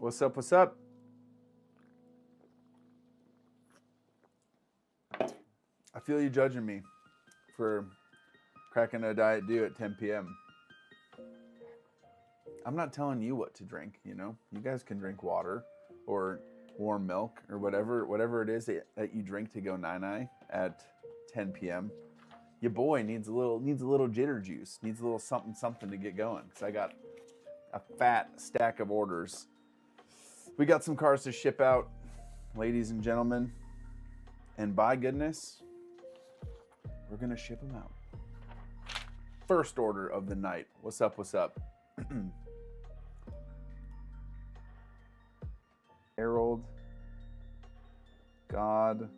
What's up? What's up? I feel you judging me for cracking a Diet Dew at 10 p.m. I'm not telling you what to drink, you know? You guys can drink water or warm milk or whatever it is that you drink to go nine-eye at 10 p.m. Your boy needs a little jitter juice, needs a little something to get going, because I got a fat stack of orders. We got some cars to ship out, ladies and gentlemen, and by goodness, we're gonna ship them out. First order of the night. What's up? What's up? Harold, God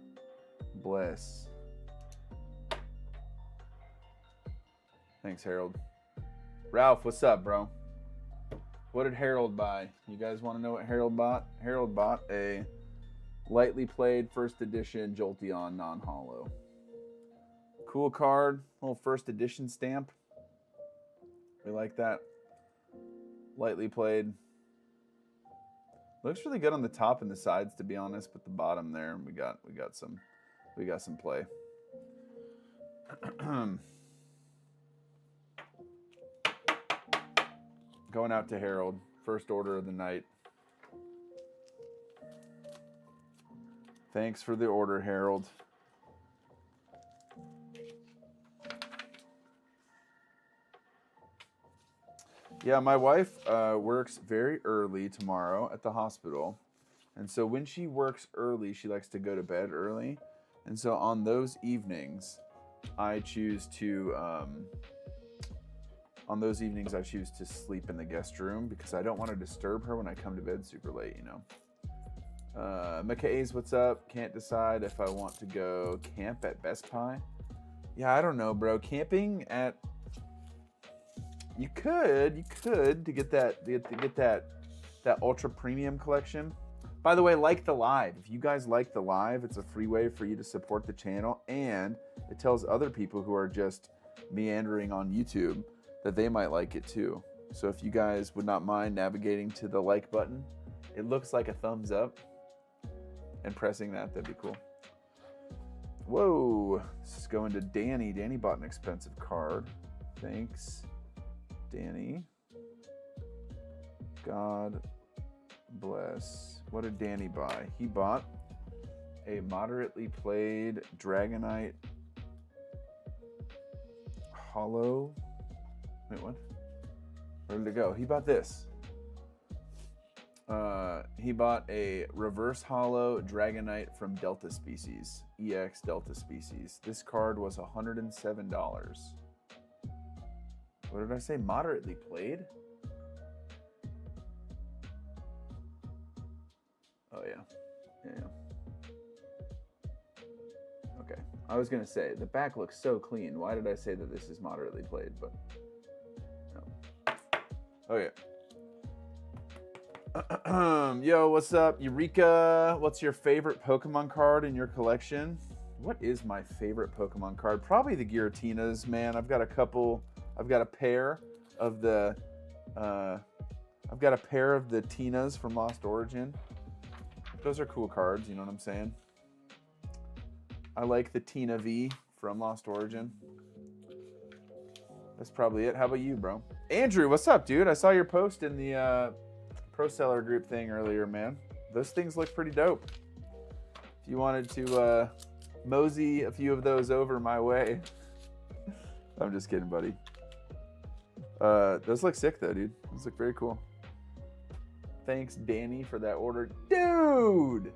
bless. Thanks, Harold. Ralph, what's up, bro? What did Harold buy? You guys want to know what Harold bought? Harold bought a lightly played first edition Jolteon non-holo. Cool card, little first edition stamp. We like that. Lightly played. Looks really good on the top and the sides, to be honest, but the bottom there, we got some play. Going out to Harold. First order of the night. Thanks for the order, Harold. Yeah, my wife works very early tomorrow at the hospital. And so when she works early, she likes to go to bed early. And so on those evenings, I choose to sleep in the guest room because I don't want to disturb her when I come to bed super late, you know. McKay's, what's up? Can't decide if I want to go camp at Best Buy. Yeah, I don't know, bro. Camping at... You could to get that ultra premium collection. By the way, like the live. If you guys like the live, it's a free way for you to support the channel, and it tells other people who are just meandering on YouTube that they might like it too. So if you guys would not mind navigating to the like button, it looks like a thumbs up, and pressing that'd be cool. Whoa, this is going to Danny. Danny bought an expensive card. Thanks, Danny. God bless. What did Danny buy? He bought a moderately played Dragonite Hollow. Wait, what? Where did it go? He bought this. He bought a reverse hollow Dragonite from Delta Species. EX Delta Species. This card was $107. What did I say? Moderately played? Oh, yeah. Yeah. Okay. I was going to say, the back looks so clean. Why did I say that this is moderately played? But no. Okay. Yo, what's up? Eureka, what's your favorite Pokemon card in your collection? What is my favorite Pokemon card? Probably the Giratinas, man. I've got a couple. I've got a pair of the Tinas from Lost Origin. Those are cool cards, you know what I'm saying? I like the Tina V from Lost Origin. That's probably it. How about you, bro? Andrew, what's up, dude? I saw your post in the Pro Seller group thing earlier, man. Those things look pretty dope. If you wanted to mosey a few of those over my way. I'm just kidding, buddy. Those look sick, though, dude. Those look very cool. Thanks, Danny, for that order. Dude!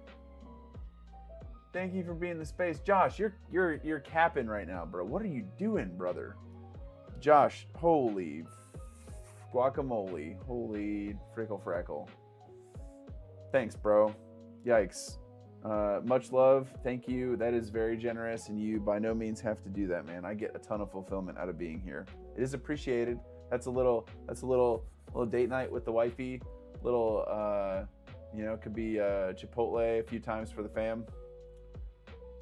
Thank you for being in the space. Josh, you're capping right now, bro. What are you doing, brother? Josh, holy guacamole. Holy frickle frackle. Thanks, bro. Yikes. Much love. Thank you. That is very generous, and you by no means have to do that, man. I get a ton of fulfillment out of being here. It is appreciated. That's a little date night with the wifey. Little it could be Chipotle a few times for the fam.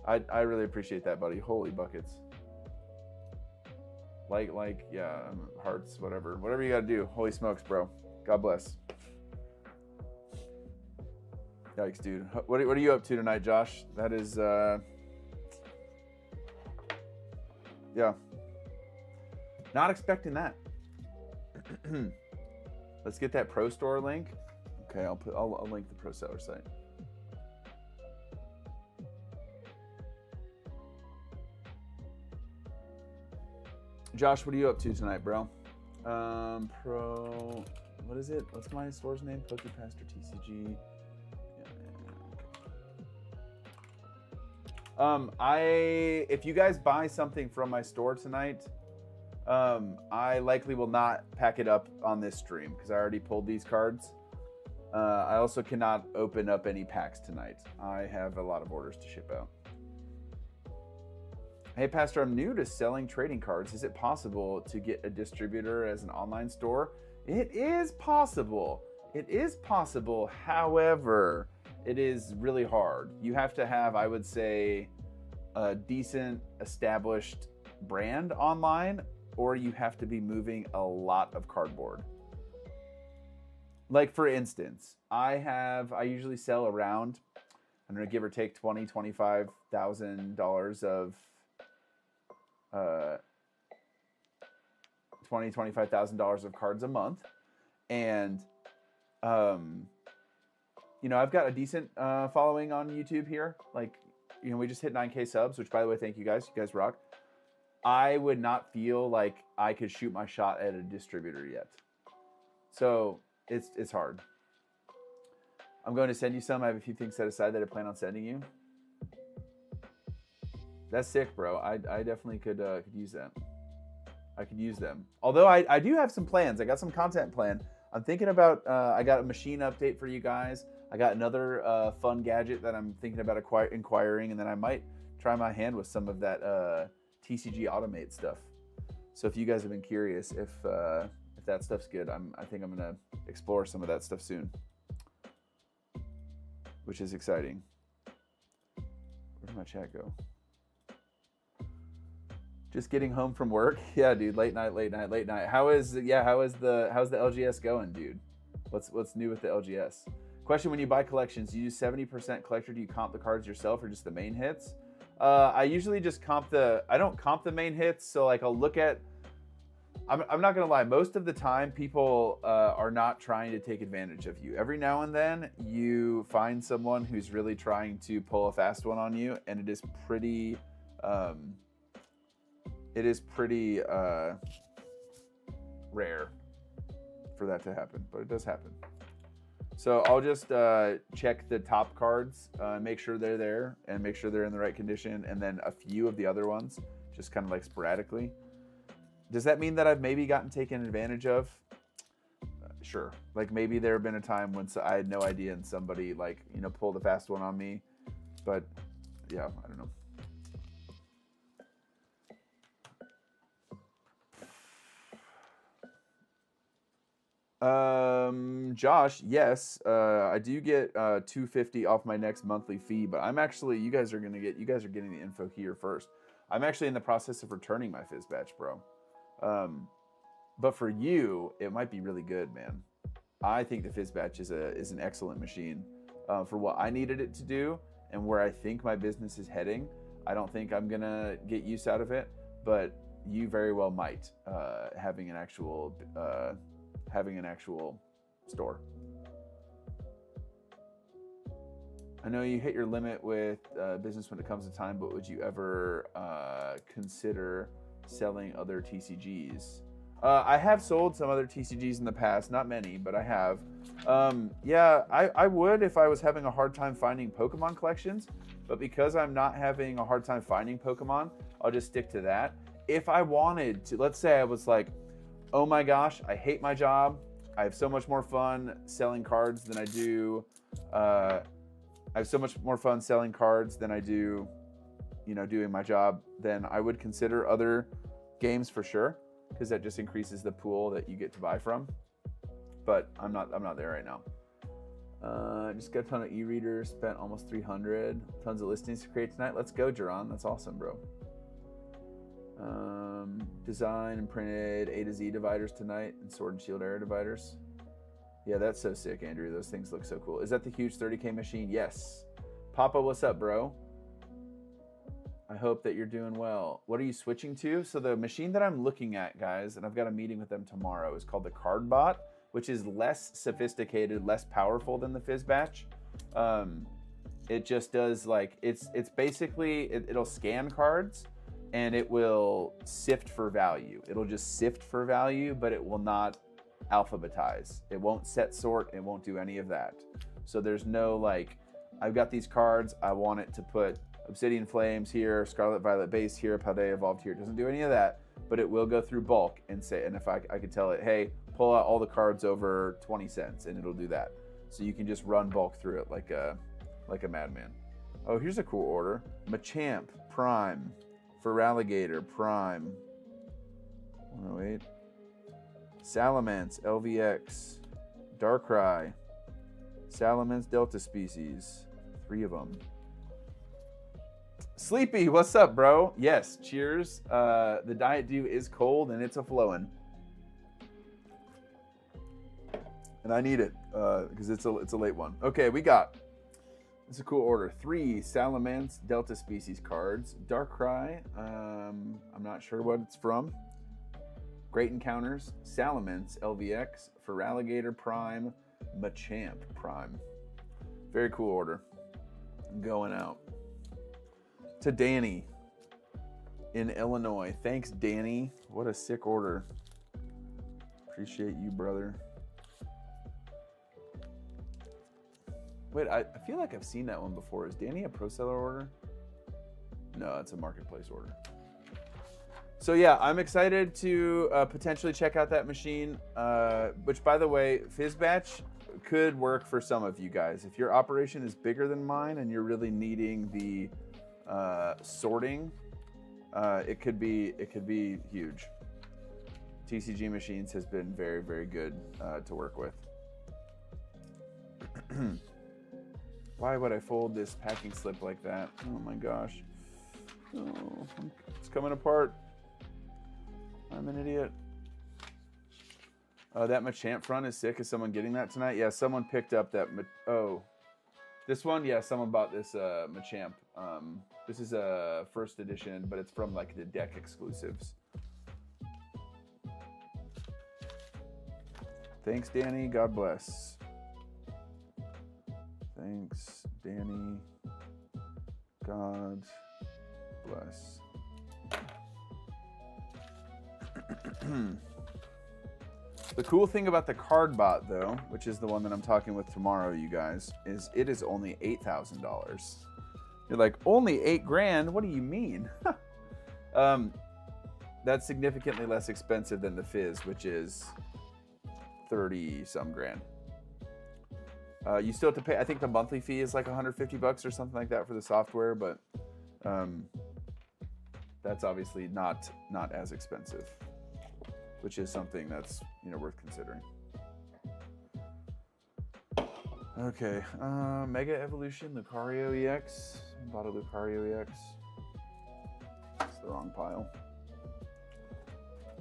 I really appreciate that, buddy. Holy buckets. Yeah, hearts, whatever you gotta do. Holy smokes, bro. God bless. Yikes, dude. What are you up to tonight, Josh? That is, yeah. Not expecting that. Let's get that Pro Store link. Okay, I'll link the Pro Seller site. Josh, what are you up to tonight, bro? What is it? What's my store's name? PokePaster TCG. If you guys buy something from my store tonight, I likely will not pack it up on this stream because I already pulled these cards. I also cannot open up any packs tonight. I have a lot of orders to ship out. Hey, Pastor, I'm new to selling trading cards. Is it possible to get a distributor as an online store? It is possible. It is possible. However, it is really hard. You have to have, I would say, a decent established brand online, or you have to be moving a lot of cardboard. Like for instance, I usually sell around, I'm gonna give or take $25,000 of $25,000 of cards a month, and you know, I've got a decent following on YouTube here. Like, you know, we just hit 9K subs, which by the way, thank you guys. You guys rock. I would not feel like I could shoot my shot at a distributor yet. So it's hard. I'm going to send you some. I have a few things set aside that I plan on sending you. That's sick, bro. I definitely could use that. I could use them. Although I do have some plans. I got some content planned. I'm thinking about, I got a machine update for you guys. I got another fun gadget that I'm thinking about inquiring, and then I might try my hand with some of that TCG Automate stuff. So if you guys have been curious if that stuff's good, I think I'm gonna explore some of that stuff soon, which is exciting. Where did my chat go? Just getting home from work. Yeah, dude. Late night. How's the LGS going, dude? What's new with the LGS? Question: when you buy collections, do you use 70% collector? Do you comp the cards yourself or just the main hits? I usually just comp I don't comp the main hits. So like I'll look at, I'm not gonna lie, most of the time people are not trying to take advantage of you. Every now and then you find someone who's really trying to pull a fast one on you, and it is pretty rare for that to happen, but it does happen. So I'll just check the top cards, make sure they're there, and make sure they're in the right condition, and then a few of the other ones, just kind of like sporadically. Does that mean that I've maybe gotten taken advantage of? Sure. Like maybe there have been a time when I had no idea and somebody like, you know, pulled a fast one on me, but yeah, I don't know. Josh, yes, I do get $250 off my next monthly fee, but I'm actually, you guys are getting the info here first. I'm actually in the process of returning my Fizz batch, bro. But for you, it might be really good, man. I think the Fizz batch is an excellent machine for what I needed it to do and where I think my business is heading. I don't think I'm gonna get use out of it, but you very well might, having an actual store. I know you hit your limit with business when it comes to time, but would you ever consider selling other TCGs? I have sold some other TCGs in the past, not many, but I have. Yeah, I would if I was having a hard time finding Pokemon collections, but because I'm not having a hard time finding Pokemon, I'll just stick to that. If I wanted to, let's say I was like, oh my gosh, I hate my job. I have so much more fun selling cards than I do. I have so much more fun selling cards than I do, you know, doing my job. Then I would consider other games for sure, because that just increases the pool that you get to buy from. But I'm not there right now. Just got a ton of e-readers. Spent almost 300. Tons of listings to create tonight. Let's go, Jaron. That's awesome, bro. Design and printed A to Z dividers tonight and Sword and Shield era dividers. Yeah, that's so sick, Andrew. Those things look so cool. Is that the huge 30K machine? Yes. Papa, what's up, bro? I hope that you're doing well. What are you switching to? So the machine that I'm looking at, guys, and I've got a meeting with them tomorrow, is called the Cardbot, which is less sophisticated, less powerful than the Fizzbatch. It just does like, it's basically, it'll scan cards and it will sift for value. It'll just sift for value, but it will not alphabetize. It won't set sort. It won't do any of that. So there's no like, I've got these cards. I want it to put Obsidian Flames here, Scarlet Violet Base here, Paldea Evolved here. It doesn't do any of that, but it will go through bulk and say, and if I could tell it, hey, pull out all the cards over 20 cents, and it'll do that. So you can just run bulk through it like a madman. Oh, here's a cool order. Machamp Prime, Feraligatr Prime, 108. Salamence LVX, Darkrai, Salamence Delta Species, 3 of them. Sleepy, what's up, bro? Yes, cheers. The Diet Dew is cold and it's a flowing, and I need it because it's a late one. Okay, it's a cool order. 3 Salamence Delta Species cards. Darkrai, I'm not sure what it's from. Great Encounters, Salamence LVX, Feraligatr Prime, Machamp Prime. Very cool order. Going out to Danny in Illinois. Thanks, Danny. What a sick order. Appreciate you, brother. Wait, I feel like I've seen that one before. Is Danny a pro seller order? No, it's a marketplace order. So yeah, I'm excited to potentially check out that machine, which, by the way, Fizzbatch could work for some of you guys. If your operation is bigger than mine and you're really needing the sorting, it could be huge. TCG Machines has been very, very good to work with. Why would I fold this packing slip like that? Oh my gosh. Oh, it's coming apart. I'm an idiot. That Machamp front is sick. Is someone getting that tonight? Yeah, someone picked up that. This one? Yeah, someone bought this Machamp. This is a first edition, but it's from like the deck exclusives. Thanks, Danny. God bless. Thanks, Danny. God bless. The cool thing about the Cardbot, though, which is the one that I'm talking with tomorrow, you guys, is it is only $8,000. You're like, only $8,000? What do you mean? That's significantly less expensive than the Fizz, which is 30-some grand. You still have to pay. I think the monthly fee is like $150 or something like that for the software, but that's obviously not as expensive, which is something that's worth considering. Okay, Mega Evolution Lucario EX. Bought a Lucario EX. It's the wrong pile.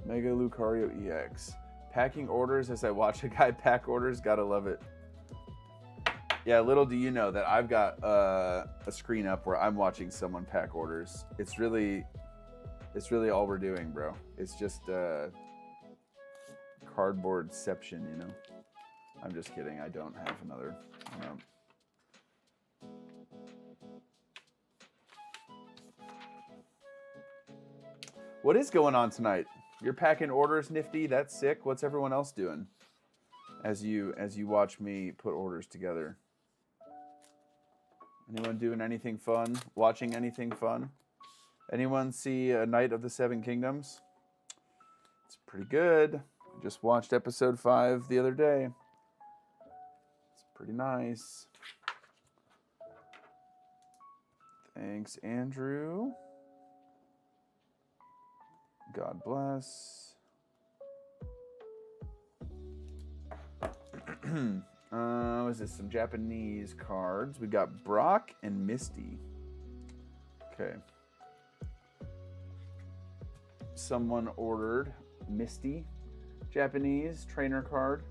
Mega Lucario EX. Packing orders as I watch a guy pack orders. Gotta love it. Yeah, little do you know that I've got a screen up where I'm watching someone pack orders. It's really all we're doing, bro. It's just cardboardception, I'm just kidding. I don't have another. What is going on tonight? You're packing orders, Nifty. That's sick. What's everyone else doing as you watch me put orders together? Anyone doing anything fun? Watching anything fun? Anyone see a Knight of the Seven Kingdoms? It's pretty good. I just watched episode 5 the other day. It's pretty nice. Thanks, Andrew. God bless. Is this some Japanese cards? We got Brock and Misty. Okay. Someone ordered Misty, Japanese trainer card,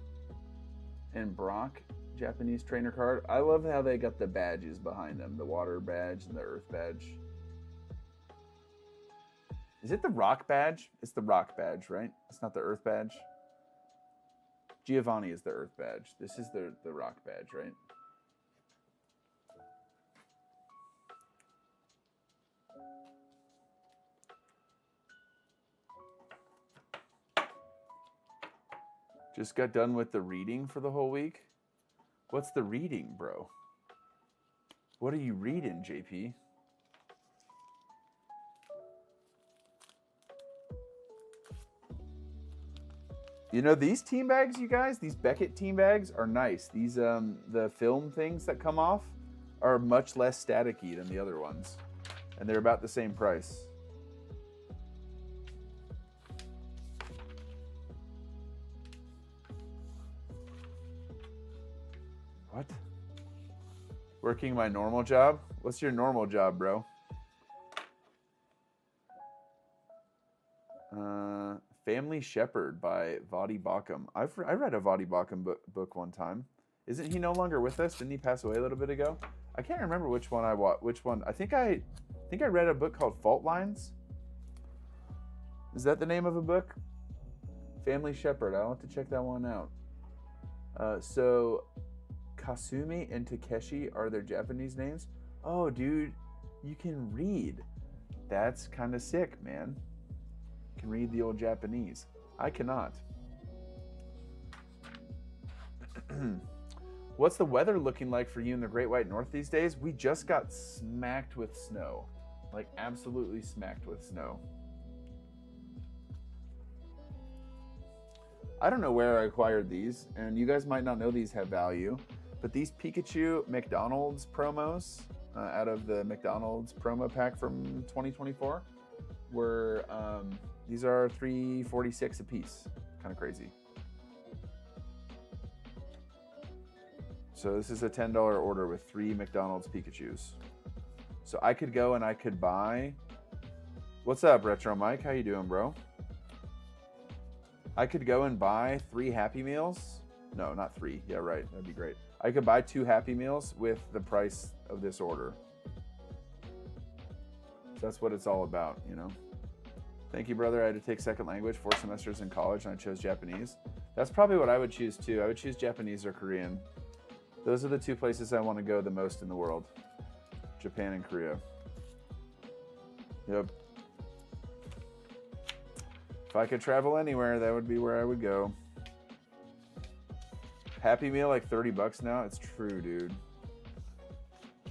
and Brock Japanese trainer card. I love how they got the badges behind them. The water badge and the earth badge. Is it the rock badge? It's the rock badge, right? It's not the earth badge. Giovanni is the earth badge. This is the rock badge, right? Just got done with the reading for the whole week. What's the reading, bro? What are you reading, JP? You know, these team bags, you guys, these Beckett team bags are nice. These, the film things that come off are much less staticky than the other ones. And they're about the same price. What? Working my normal job? What's your normal job, bro? Family Shepherd by Vadi Bakum. I read a Vadi Bakum book one time. Isn't he no longer with us? Didn't he pass away a little bit ago? I can't remember which one I watched. Which one? I think I read a book called Fault Lines. Is that the name of a book? Family Shepherd. I'll have to check that one out. So Kasumi and Takeshi are their Japanese names. Oh, dude, you can read. That's kind of sick, man. Can read the old Japanese. I cannot. What's the weather looking like for you in the Great White North these days? We just got smacked with snow. Like absolutely smacked with snow. I don't know where I acquired these, and you guys might not know these have value, but these Pikachu McDonald's promos out of the McDonald's promo pack from 2024 were these are $3.46 a piece. Kind of crazy. So this is a $10 order with 3 McDonald's Pikachus. So I could go and I could buy. What's up, Retro Mike? How you doing, bro? I could go and buy 3 Happy Meals. No, not 3. Yeah, right. That'd be great. I could buy 2 Happy Meals with the price of this order. So that's what it's all about, you know. Thank you, brother. I had to take second language 4 semesters in college, and I chose Japanese. That's probably what I would choose, too. I would choose Japanese or Korean. Those are the 2 places I want to go the most in the world. Japan and Korea. Yep. If I could travel anywhere, that would be where I would go. Happy Meal, like $30 now? It's true, dude.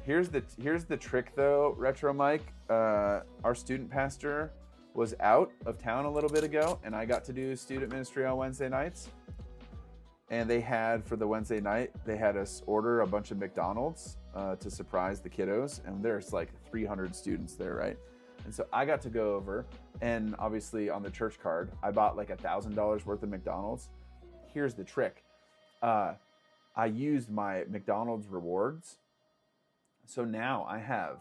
Here's the trick, though, Retro Mike. Our student pastor was out of town a little bit ago, and I got to do student ministry on Wednesday nights. And they had, for the Wednesday night, they had us order a bunch of McDonald's to surprise the kiddos. And there's like 300 students there, right? And so I got to go over, and obviously on the church card, I bought like $1,000 worth of McDonald's. Here's the trick. I used my McDonald's rewards. So now I have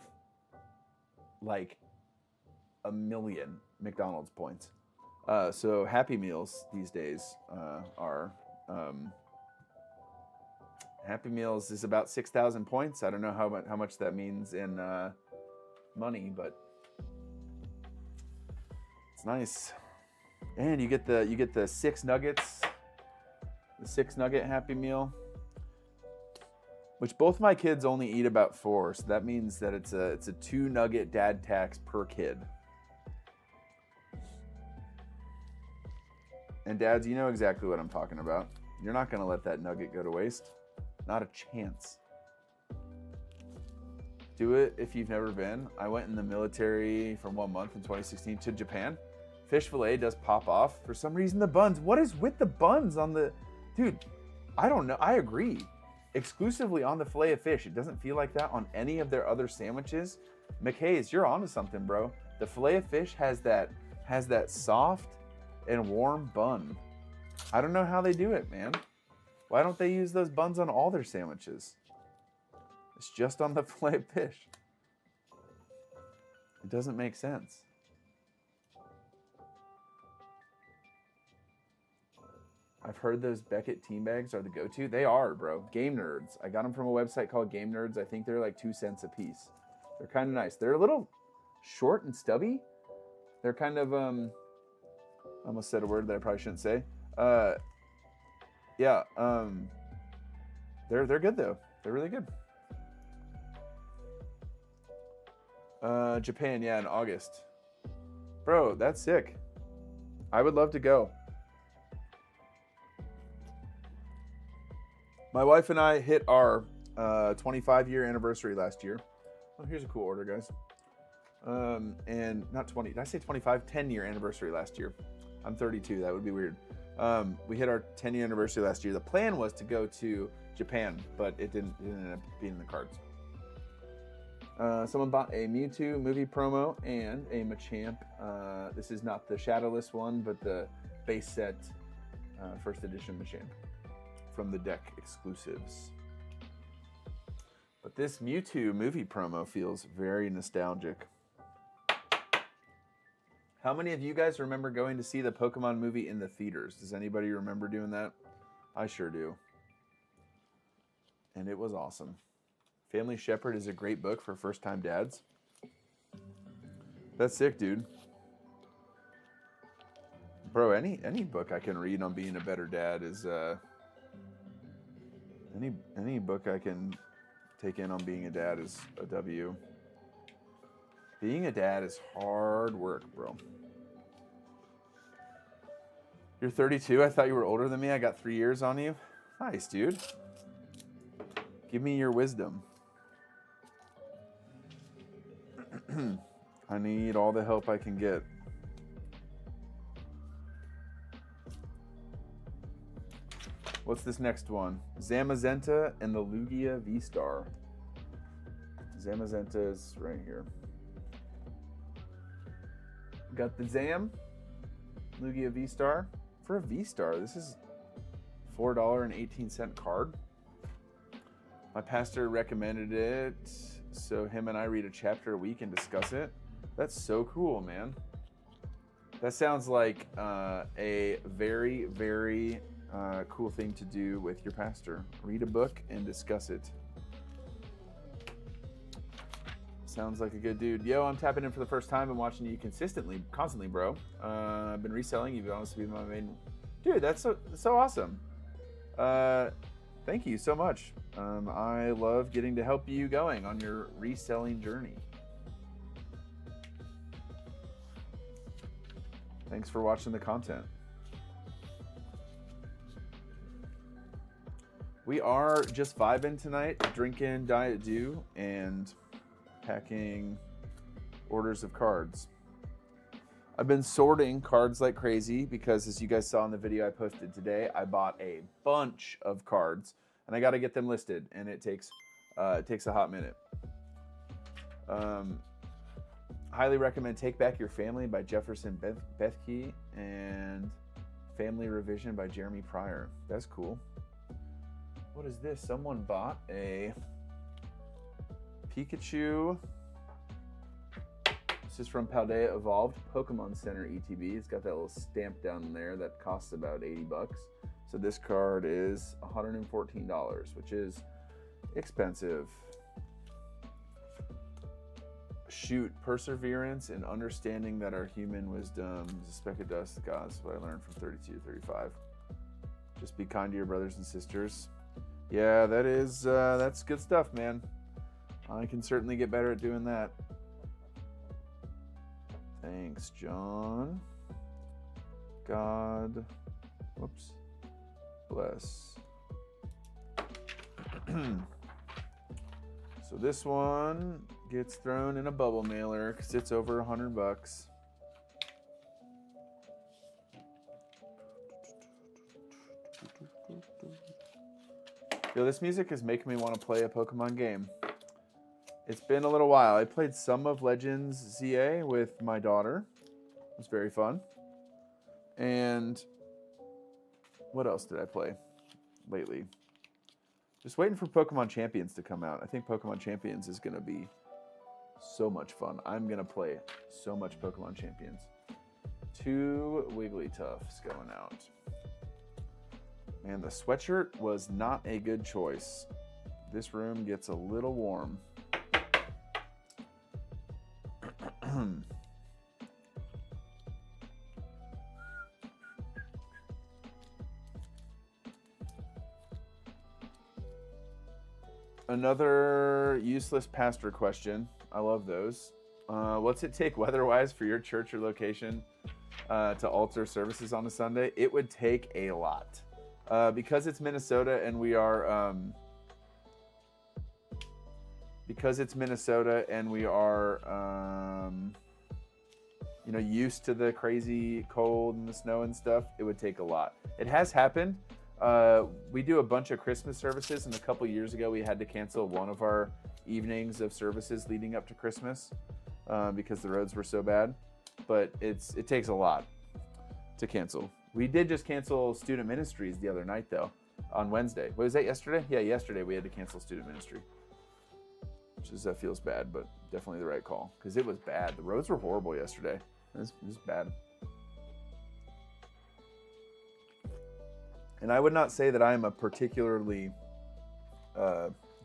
like 1 million McDonald's points. So Happy Meals these days are Happy Meals is about 6,000 points. I don't know how much that means in money, but it's nice. And you get the 6 nuggets, the 6 nugget Happy Meal, which both my kids only eat about 4. So that means that it's a 2 nugget dad tax per kid. And dads, you know exactly what I'm talking about. You're not going to let that nugget go to waste. Not a chance. Do it if you've never been. I went in the military for 1 month in 2016 to Japan. Fish fillet does pop off. For some reason, the buns. What is with the buns on the... Dude, I don't know. I agree. Exclusively on the fillet of fish. It doesn't feel like that on any of their other sandwiches. McKay's, you're onto something, bro. The fillet of fish has that soft and warm bun. I don't know how they do it, man. Why don't they use those buns on all their sandwiches? It's just on the fillet of fish. It doesn't make sense. I've heard those Beckett team bags are the go-to. They are, bro. Game Nerds. I got them from a website called Game Nerds. I think they're like 2 cents a piece. They're kind of nice. They're a little short and stubby. They're kind of I almost said a word that I probably shouldn't say. Yeah. They're good though. They're really good. Japan, yeah, in August. Bro, that's sick. I would love to go. My wife and I hit our 25-year anniversary last year. Oh, here's a cool order, guys. And not 20. Did I say 25? 10-year anniversary last year. I'm 32. That would be weird. We hit our 10-year anniversary last year. The plan was to go to Japan, but it didn't end up being in the cards. Someone bought a Mewtwo movie promo and a Machamp. This is not the Shadowless one, but the base set first edition Machamp from the deck exclusives. But this Mewtwo movie promo feels very nostalgic. How many of you guys remember going to see the Pokemon movie in the theaters? Does anybody remember doing that? I sure do. And it was awesome. Family Shepherd is a great book for first-time dads. That's sick, dude. Bro, any book I can read on being a better dad is any book I can take in on being a dad is a W. Being a dad is hard work, bro. You're 32? I thought you were older than me. I got 3 years on you. Nice, dude. Give me your wisdom. I need all the help I can get. What's this next one? Zamazenta and the Lugia V-Star. Zamazenta is right here. Got the Zam, Lugia V-Star. For a V-Star, this is $4.18 card. My pastor recommended it, so him and I read a chapter a week and discuss it. That's so cool, man. That sounds like a very, very cool thing to do with your pastor. Read a book and discuss it. Sounds like a good dude. Yo, I'm tapping in for the first time and watching you constantly, bro. I've been reselling. You've honestly been my main... Dude, that's so awesome. Thank you so much. I love getting to help you going on your reselling journey. Thanks for watching the content. We are just vibing tonight, drinking Diet Dew and packing orders of cards. I've been sorting cards like crazy because, as you guys saw in the video I posted today, I bought a bunch of cards and I got to get them listed, and it takes a hot minute. Highly recommend Take Back Your Family by Jefferson Bethke and Family Revision by Jeremy Pryor. That's cool. What is this? Someone bought a Pikachu. This is from Paldea Evolved Pokemon Center ETB. It's got that little stamp down there that costs about 80 bucks. So this card is $114, which is expensive. Shoot, perseverance and understanding that our human wisdom is a speck of dust, God's what I learned from 32 to 35. Just be kind to your brothers and sisters. Yeah, that's good stuff, man. I can certainly get better at doing that. Thanks, John. God, whoops, bless. So this one gets thrown in a bubble mailer because it's over 100 bucks. Yo, this music is making me want to play a Pokemon game. It's been a little while. I played some of Legends ZA with my daughter. It was very fun. And what else did I play lately? Just waiting for Pokemon Champions to come out. I think Pokemon Champions is going to be so much fun. I'm going to play so much Pokemon Champions. 2 Wigglytuffs going out. Man, the sweatshirt was not a good choice. This room gets a little warm. Another useless pastor question. I love those. What's it take weather-wise for your church or location to alter services on a Sunday? It would take a lot. Because it's Minnesota and we are used to the crazy cold and the snow and stuff, it would take a lot. It has happened. We do a bunch of Christmas services, and a couple years ago we had to cancel one of our evenings of services leading up to Christmas because the roads were so bad. But it takes a lot to cancel. We did just cancel student ministries the other night, though, on Wednesday. What was that, yesterday? Yeah, yesterday we had to cancel student ministry, which feels bad, but definitely the right call because it was bad. The roads were horrible yesterday. It was bad. And I would not say that I am a particularly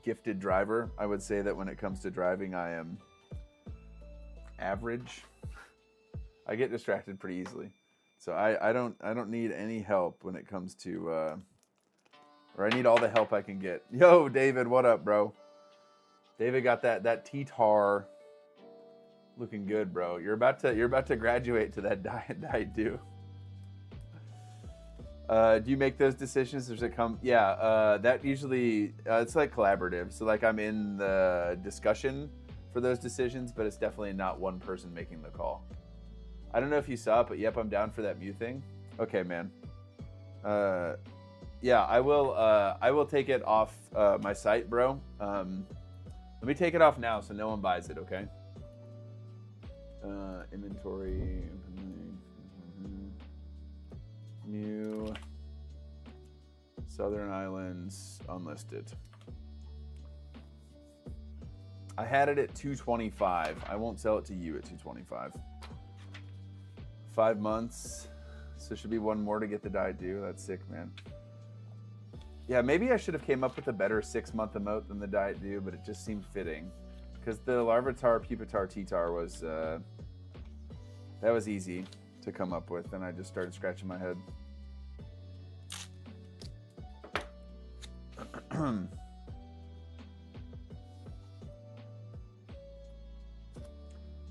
gifted driver. I would say that when it comes to driving, I am average. I get distracted pretty easily. So I don't need any help when it comes to, or I need all the help I can get. Yo, David, what up, bro? David got that T-tar looking good, bro. You're about to graduate to that diet do. Do you make those decisions? Does it come? Yeah, that usually it's like collaborative. So like I'm in the discussion for those decisions, but it's definitely not one person making the call. I don't know if you saw it, but yep, I'm down for that Mew thing. Okay, man. Yeah, I will take it off my site, bro. Let me take it off now so no one buys it, okay? Inventory. Mew. Southern Islands unlisted. I had it at 225. I won't sell it to you at 225. 5 months, so should be one more to get the die due. That's sick, man. Yeah, maybe I should have came up with a better 6-month emote than the diet due, but it just seemed fitting because the Larvitar, Pupitar, T-Tar was that was easy to come up with, and I just started scratching my head.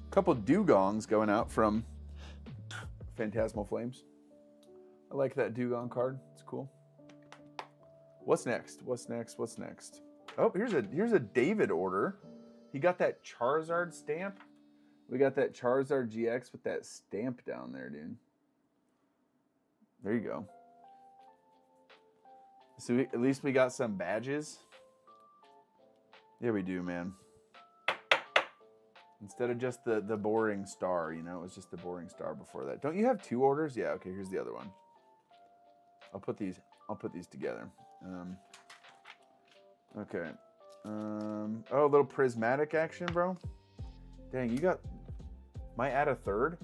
Couple dugongs going out from Phantasmal Flames. I like that Dugong card. It's cool. What's next? What's next? What's next? Oh, here's a David order. He got that Charizard stamp. We got that Charizard GX with that stamp down there, dude. There you go. So at least we got some badges. Yeah, we do, man. Instead of just the boring star, you know, it was just the boring star before that. Don't you have 2 orders? Yeah, okay, here's the other one. I'll put these together. Okay. Oh, a little prismatic action, bro. Dang, you got, might add a third?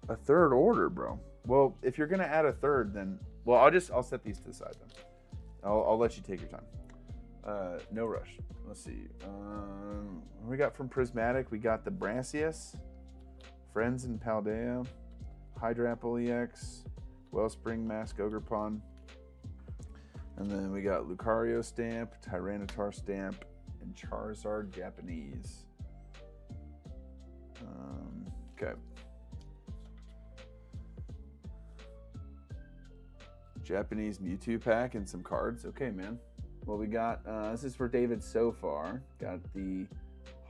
A third order, bro. Well, if you're gonna add a third, then, well, I'll set these to the side then. I'll let you take your time. No rush. Let's see. What we got from Prismatic? We got the Brassius, Friends in Paldea, Hydrapple EX, Wellspring Mask Ogerpon, and then we got Lucario stamp, Tyranitar stamp, and Charizard Japanese. Okay. Japanese Mewtwo pack and some cards. Okay, man. Well, we got, this is for David so far. Got the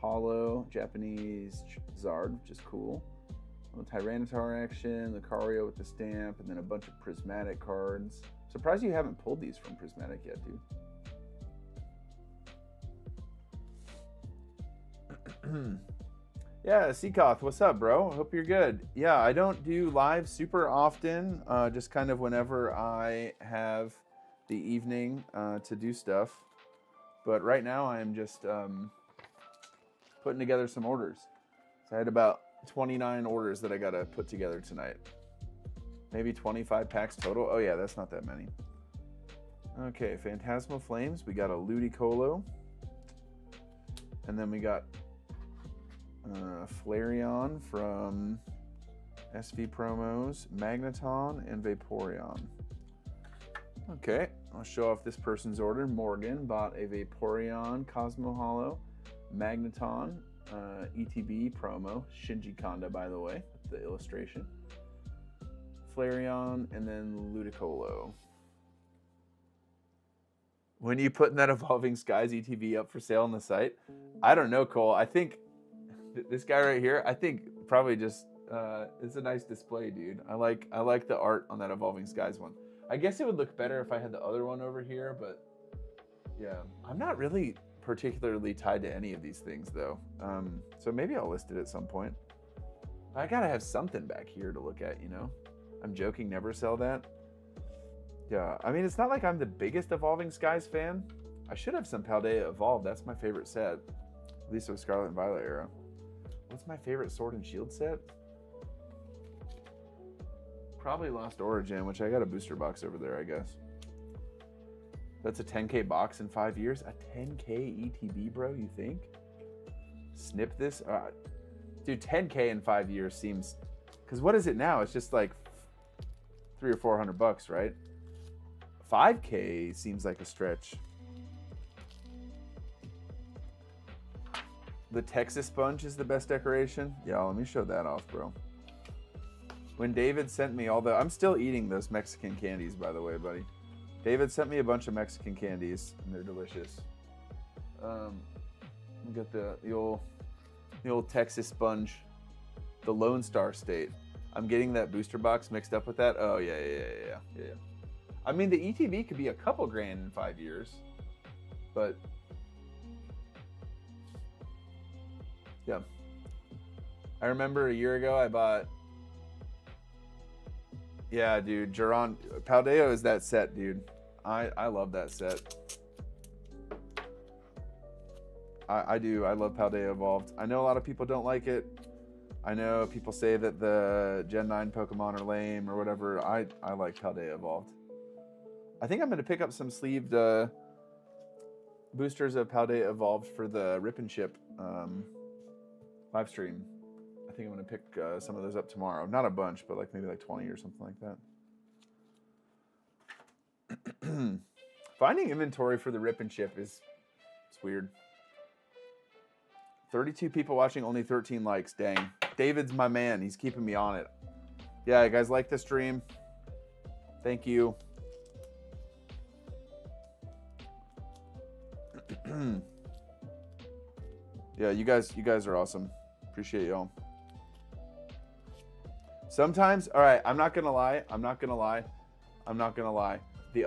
Holo Japanese Zard, which is cool. Tyranitar action, Lucario with the stamp, and then a bunch of Prismatic cards. Surprised you haven't pulled these from Prismatic yet, dude. Yeah, Seakoth, what's up, bro? Hope you're good. Yeah, I don't do live super often, just kind of whenever I have the evening to do stuff. But right now I'm just putting together some orders. So I had about 29 orders that I gotta put together tonight. Maybe 25 packs total. Oh yeah, that's not that many. Okay, Phantasmal Flames. We got a Ludicolo. And then we got Flareon from SV Promos, Magneton, and Vaporeon. Okay, I'll show off this person's order. Morgan bought a Vaporeon Cosmo Holo, Magneton, ETB promo, Shinji Kanda, by the way, the illustration. Flareon, and then Ludicolo. When you putting that Evolving Skies ETB up for sale on the site? I don't know, Cole. I think this guy right here, I think probably just it's a nice display, dude. I like the art on that Evolving Skies one. I guess it would look better if I had the other one over here, but yeah, I'm not really particularly tied to any of these things though. So maybe I'll list it at some point. I gotta have something back here to look at, you know? I'm joking, never sell that. Yeah, I mean, it's not like I'm the biggest Evolving Skies fan. I should have some Paldea Evolved. That's my favorite set. At least it was Scarlet and Violet era. What's my favorite Sword and Shield set? Probably Lost Origin, which I got a booster box over there, I guess. That's a 10K box in 5 years? A 10K ETB, bro, you think? Snip this? Dude, 10K in 5 years seems... Because what is it now? It's just like $300 or $400, right? 5K seems like a stretch. The Texas Sponge is the best decoration. Yeah, let me show that off, bro. When David sent me all the... I'm still eating those Mexican candies, by the way, buddy. David sent me a bunch of Mexican candies, and they're delicious. We got the old Texas Sponge, the Lone Star State. I'm getting that booster box mixed up with that. Oh, yeah. I mean, the ETB could be a couple grand in 5 years, but... Yeah. I remember a year ago I bought... Yeah, dude, Geron... Paldea is that set, dude. I love that set. I do. I love Paldea Evolved. I know a lot of people don't like it. I know people say that the Gen 9 Pokemon are lame or whatever. I like Paldea Evolved. I think I'm going to pick up some sleeved boosters of Paldea Evolved for the Rip and Ship live stream. I think I'm going to pick some of those up tomorrow. Not a bunch, but like maybe like 20 or something like that. Finding inventory for the Rip and Ship it's weird. 32 people watching, only 13 likes. Dang. David's my man. He's keeping me on it. Yeah, you guys like the stream? Thank you. Yeah, you guys are awesome. Appreciate y'all. Sometimes, all right, I'm not gonna lie. The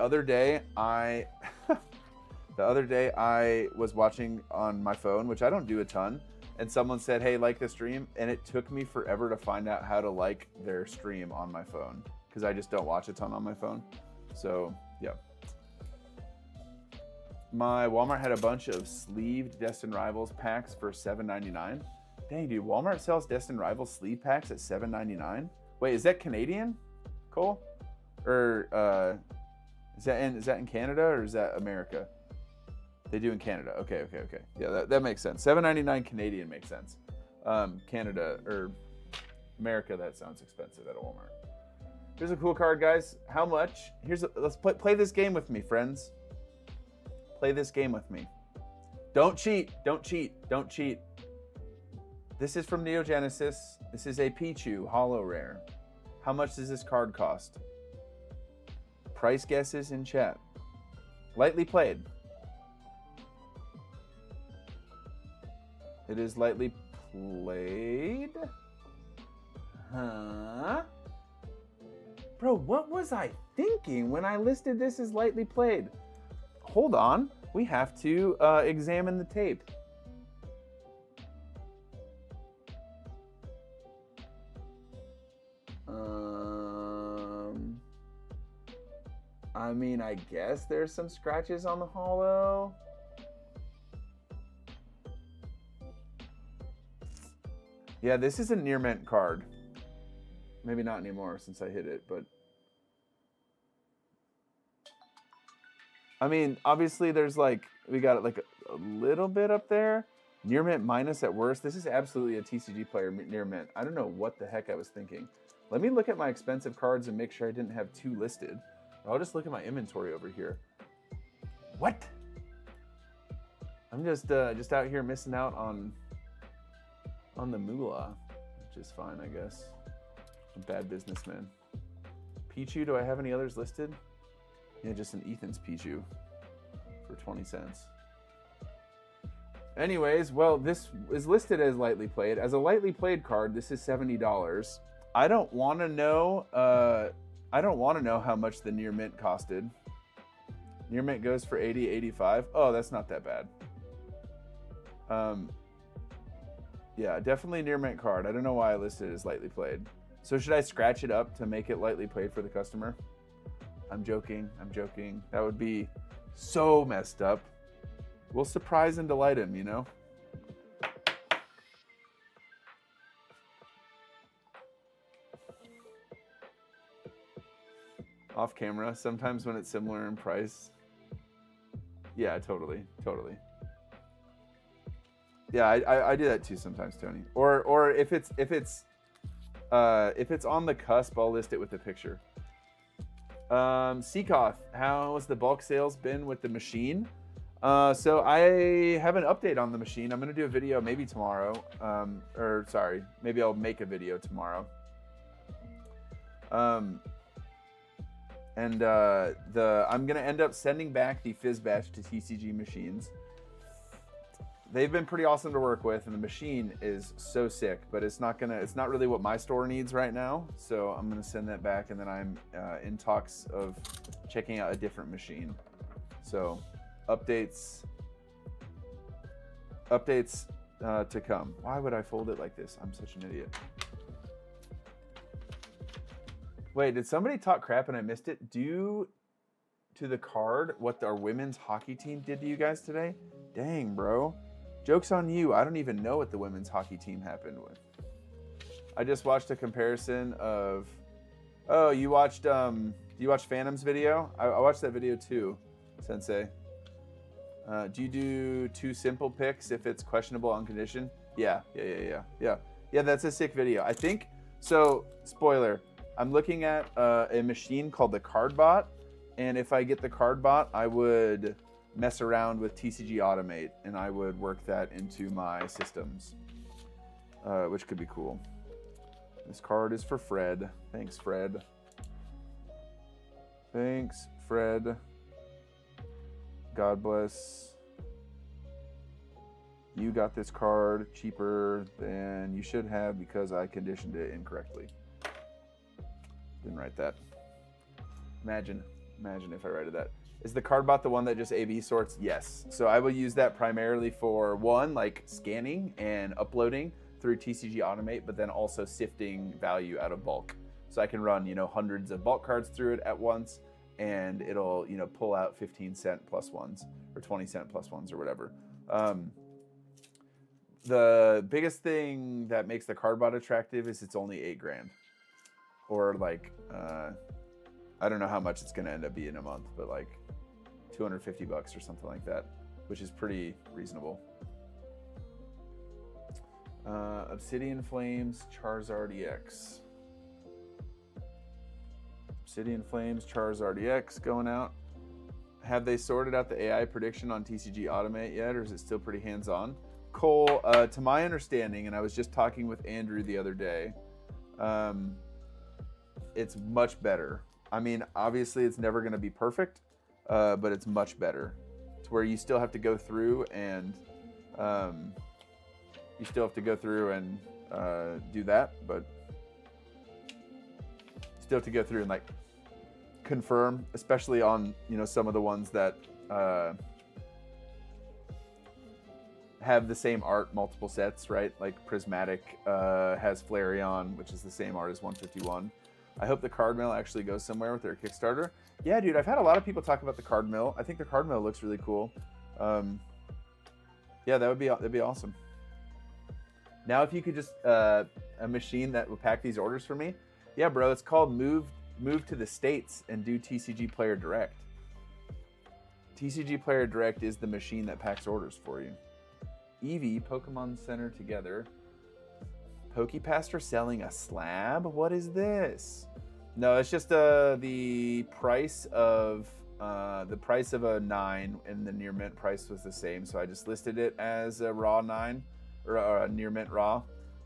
other day I was watching on my phone, which I don't do a ton, and someone said, hey, like the stream, and it took me forever to find out how to like their stream on my phone because I just don't watch a ton on my phone. So yeah. My Walmart had a bunch of sleeved Destined Rivals packs for $7.99. Dang, dude, Walmart sells Destined Rivals sleeve packs at $7.99. Wait, is that Canadian, Cole? Or is that in Canada or is that America? They do in Canada. Okay. Yeah, that makes sense. $7.99 Canadian makes sense. Canada or America, that sounds expensive at a Walmart. Here's a cool card, guys. How much? Let's play this game with me, friends. Play this game with me. Don't cheat. This is from Neo Genesis. This is a Pichu Holo Rare. How much does this card cost? Price guesses in chat. Lightly played. It is lightly played. Huh? Bro, what was I thinking when I listed this as lightly played? Hold on. We have to examine the tape. I mean, I guess there's some scratches on the holo. Yeah, this is a near mint card. Maybe not anymore since I hit it, but I mean, obviously there's like, we got like a little bit up there. Near mint minus at worst. This is absolutely a TCG player near mint. I don't know what the heck I was thinking. Let me look at my expensive cards and make sure I didn't have 2 listed. I'll just look at my inventory over here. What? I'm just out here missing out on the moolah, which is fine, I guess. I'm a bad businessman. Pichu, do I have any others listed? Yeah, just an Ethan's Pichu for 20 cents. Anyways, well, this is listed as lightly played. As a lightly played card, this is $70. I don't want to know. I don't want to know how much the near mint costed. Near mint goes for 80, 85. Oh, that's not that bad. Yeah, definitely near mint card. I don't know why I listed it as lightly played. So should I scratch it up to make it lightly played for the customer? I'm joking. I'm joking. That would be so messed up. We'll surprise and delight him, you know? Off camera, sometimes when it's similar in price. Yeah, totally. Yeah, I do that too sometimes, Tony. Or if it's on the cusp, I'll list it with a picture. Seakoth, how has the bulk sales been with the machine? So I have an update on the machine. I'm gonna do a video maybe tomorrow. Or sorry, maybe I'll make a video tomorrow. I'm gonna end up sending back the Fizz Batch to TCG machines. They've been pretty awesome to work with, and the machine is so sick, but it's not really what my store needs right now. So I'm gonna send that back, and then I'm in talks of checking out a different machine. So updates to come. Why would I fold it like this? I'm such an idiot. Wait, did somebody talk crap and I missed it? Due to the card, what our women's hockey team did to you guys today? Dang, bro. Joke's on you. I don't even know what the women's hockey team happened with. I just watched a comparison of... Oh, you watched... do you watch Phantom's video? I watched that video too, Sensei. Do you do 2 simple picks if it's questionable on condition? Yeah, that's a sick video. I think... So, spoiler. I'm looking at a machine called the Cardbot, and if I get the Cardbot, I would mess around with TCG Automate, and I would work that into my systems, which could be cool. This card is for Fred. Thanks, Fred. Thanks, Fred. God bless. You got this card cheaper than you should have because I conditioned it incorrectly. Didn't write that. Imagine if I wrote that. Is the Cardbot the one that just A/B sorts? Yes. So I will use that primarily for one, like scanning and uploading through TCG Automate, but then also sifting value out of bulk. So I can run, hundreds of bulk cards through it at once, and it'll, pull out 15-cent plus ones or 20-cent plus ones or whatever. The biggest thing that makes the Cardbot attractive is it's only $8,000, or like, I don't know how much it's going to end up being a month, but like $250 or something like that, which is pretty reasonable. Obsidian Flames, Charizard EX. Obsidian Flames, Charizard EX going out. Have they sorted out the AI prediction on TCG Automate yet, or is it still pretty hands-on? Cole, to my understanding, and I was just talking with Andrew the other day, it's much better. I mean, obviously it's never going to be perfect, but it's much better. It's where you still have to go through and do that, but still have to go through and like confirm, especially on some of the ones that have the same art multiple sets, right? Like Prismatic has Flareon, which is the same art as 151. I hope the card mill actually goes somewhere with their Kickstarter. Yeah, dude, I've had a lot of people talk about the card mill. I think the card mill looks really cool. Yeah, that'd be awesome. Now, if you could just a machine that would pack these orders for me. Yeah, bro, it's called move to the States and do TCG Player Direct. TCG Player Direct is the machine that packs orders for you. Eevee, Pokemon Center together. PokePaster selling a slab? What is this? No, it's just the price of a 9 and the near mint price was the same, so I just listed it as a raw 9 or a near mint raw,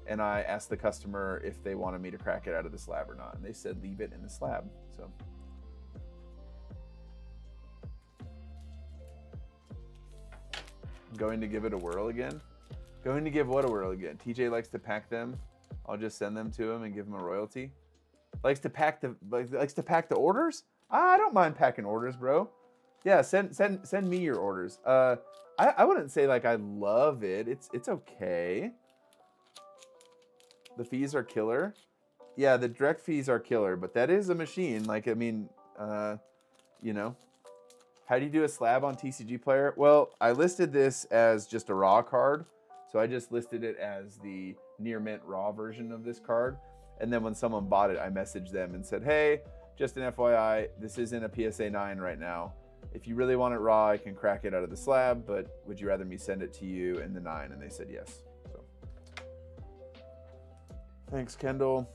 and I asked the customer if they wanted me to crack it out of the slab or not, and they said leave it in the slab. So I'm going to give it a whirl again. Going to give what a whirl again? TJ likes to pack them. I'll just send them to him and give him a royalty. Likes to pack the orders? I don't mind packing orders, bro. Yeah, send me your orders. I wouldn't say like I love it. It's okay. The fees are killer. Yeah, the direct fees are killer, but that is a machine. Like, I mean, you know, how do you do a slab on TCG Player? Well, I listed this as just a raw card. So I just listed it as the near mint raw version of this card. And then when someone bought it, I messaged them and said, hey, just an FYI, this isn't a PSA 9 right now. If you really want it raw, I can crack it out of the slab, but would you rather me send it to you in the 9? And they said yes. So thanks, Kendall.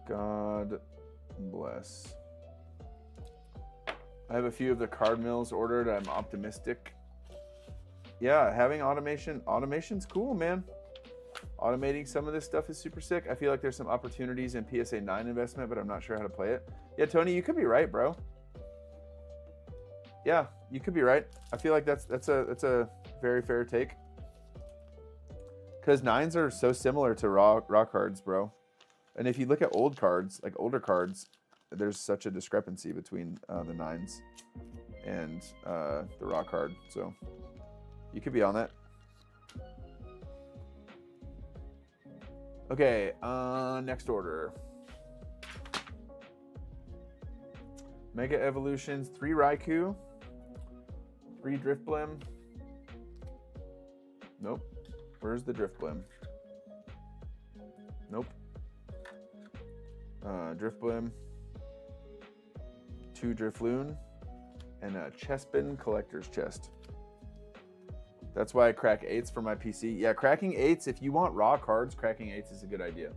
God bless. I have a few of the card mills ordered. I'm optimistic. Yeah, having automation's cool, man. Automating some of this stuff is super sick. I feel like there's some opportunities in PSA 9 investment, but I'm not sure how to play it. Yeah, Tony, you could be right, bro. Yeah, you could be right. I feel like that's a very fair take. Because 9s are so similar to raw cards, bro. And if you look at old cards, like older cards, there's such a discrepancy between the 9s and the raw card. So you could be on that. Okay, next order. Mega Evolutions, 3 Raikou, 3 Drifblim. Nope. Where's the Drifblim? Nope. Drifblim, 2 Drifloon, and a Chespin Collector's Chest. That's why I crack 8s for my PC. Yeah, cracking 8s, if you want raw cards, cracking 8s is a good idea.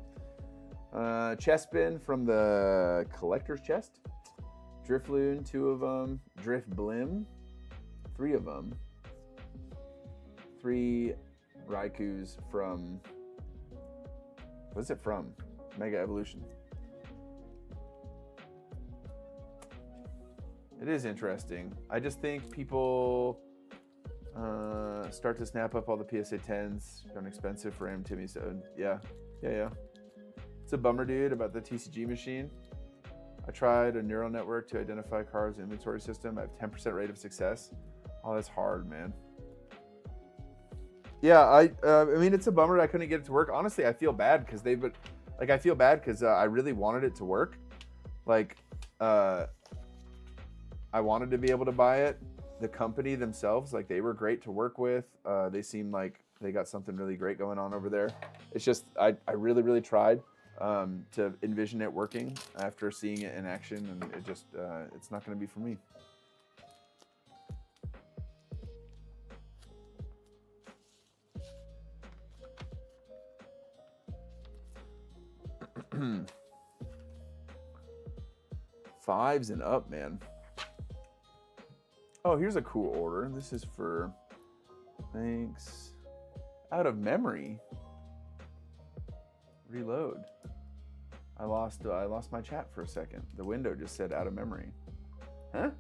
Chespin from the Collector's Chest. Drifloon, 2 of them. Drifblim, 3 of them. 3 Raikous from... What's it from? Mega Evolution. It is interesting. I just think people start to snap up all the PSA 10s. Gone expensive for Am Timmy, so yeah. It's a bummer, dude, about the TCG machine. I tried a neural network to identify cards inventory system. I have 10% rate of success. Oh, that's hard, man. Yeah, I mean, it's a bummer that I couldn't get it to work. Honestly, I feel bad because I really wanted it to work. Like, I wanted to be able to buy it. The company themselves, like, they were great to work with. They seemed like they got something really great going on over there. It's just, I really, really tried to envision it working after seeing it in action, and it just, it's not going to be for me. Fives and up, man. Oh, here's a cool order. This is for, thanks. Out of memory. Reload. I lost my chat for a second. The window just said out of memory. Huh?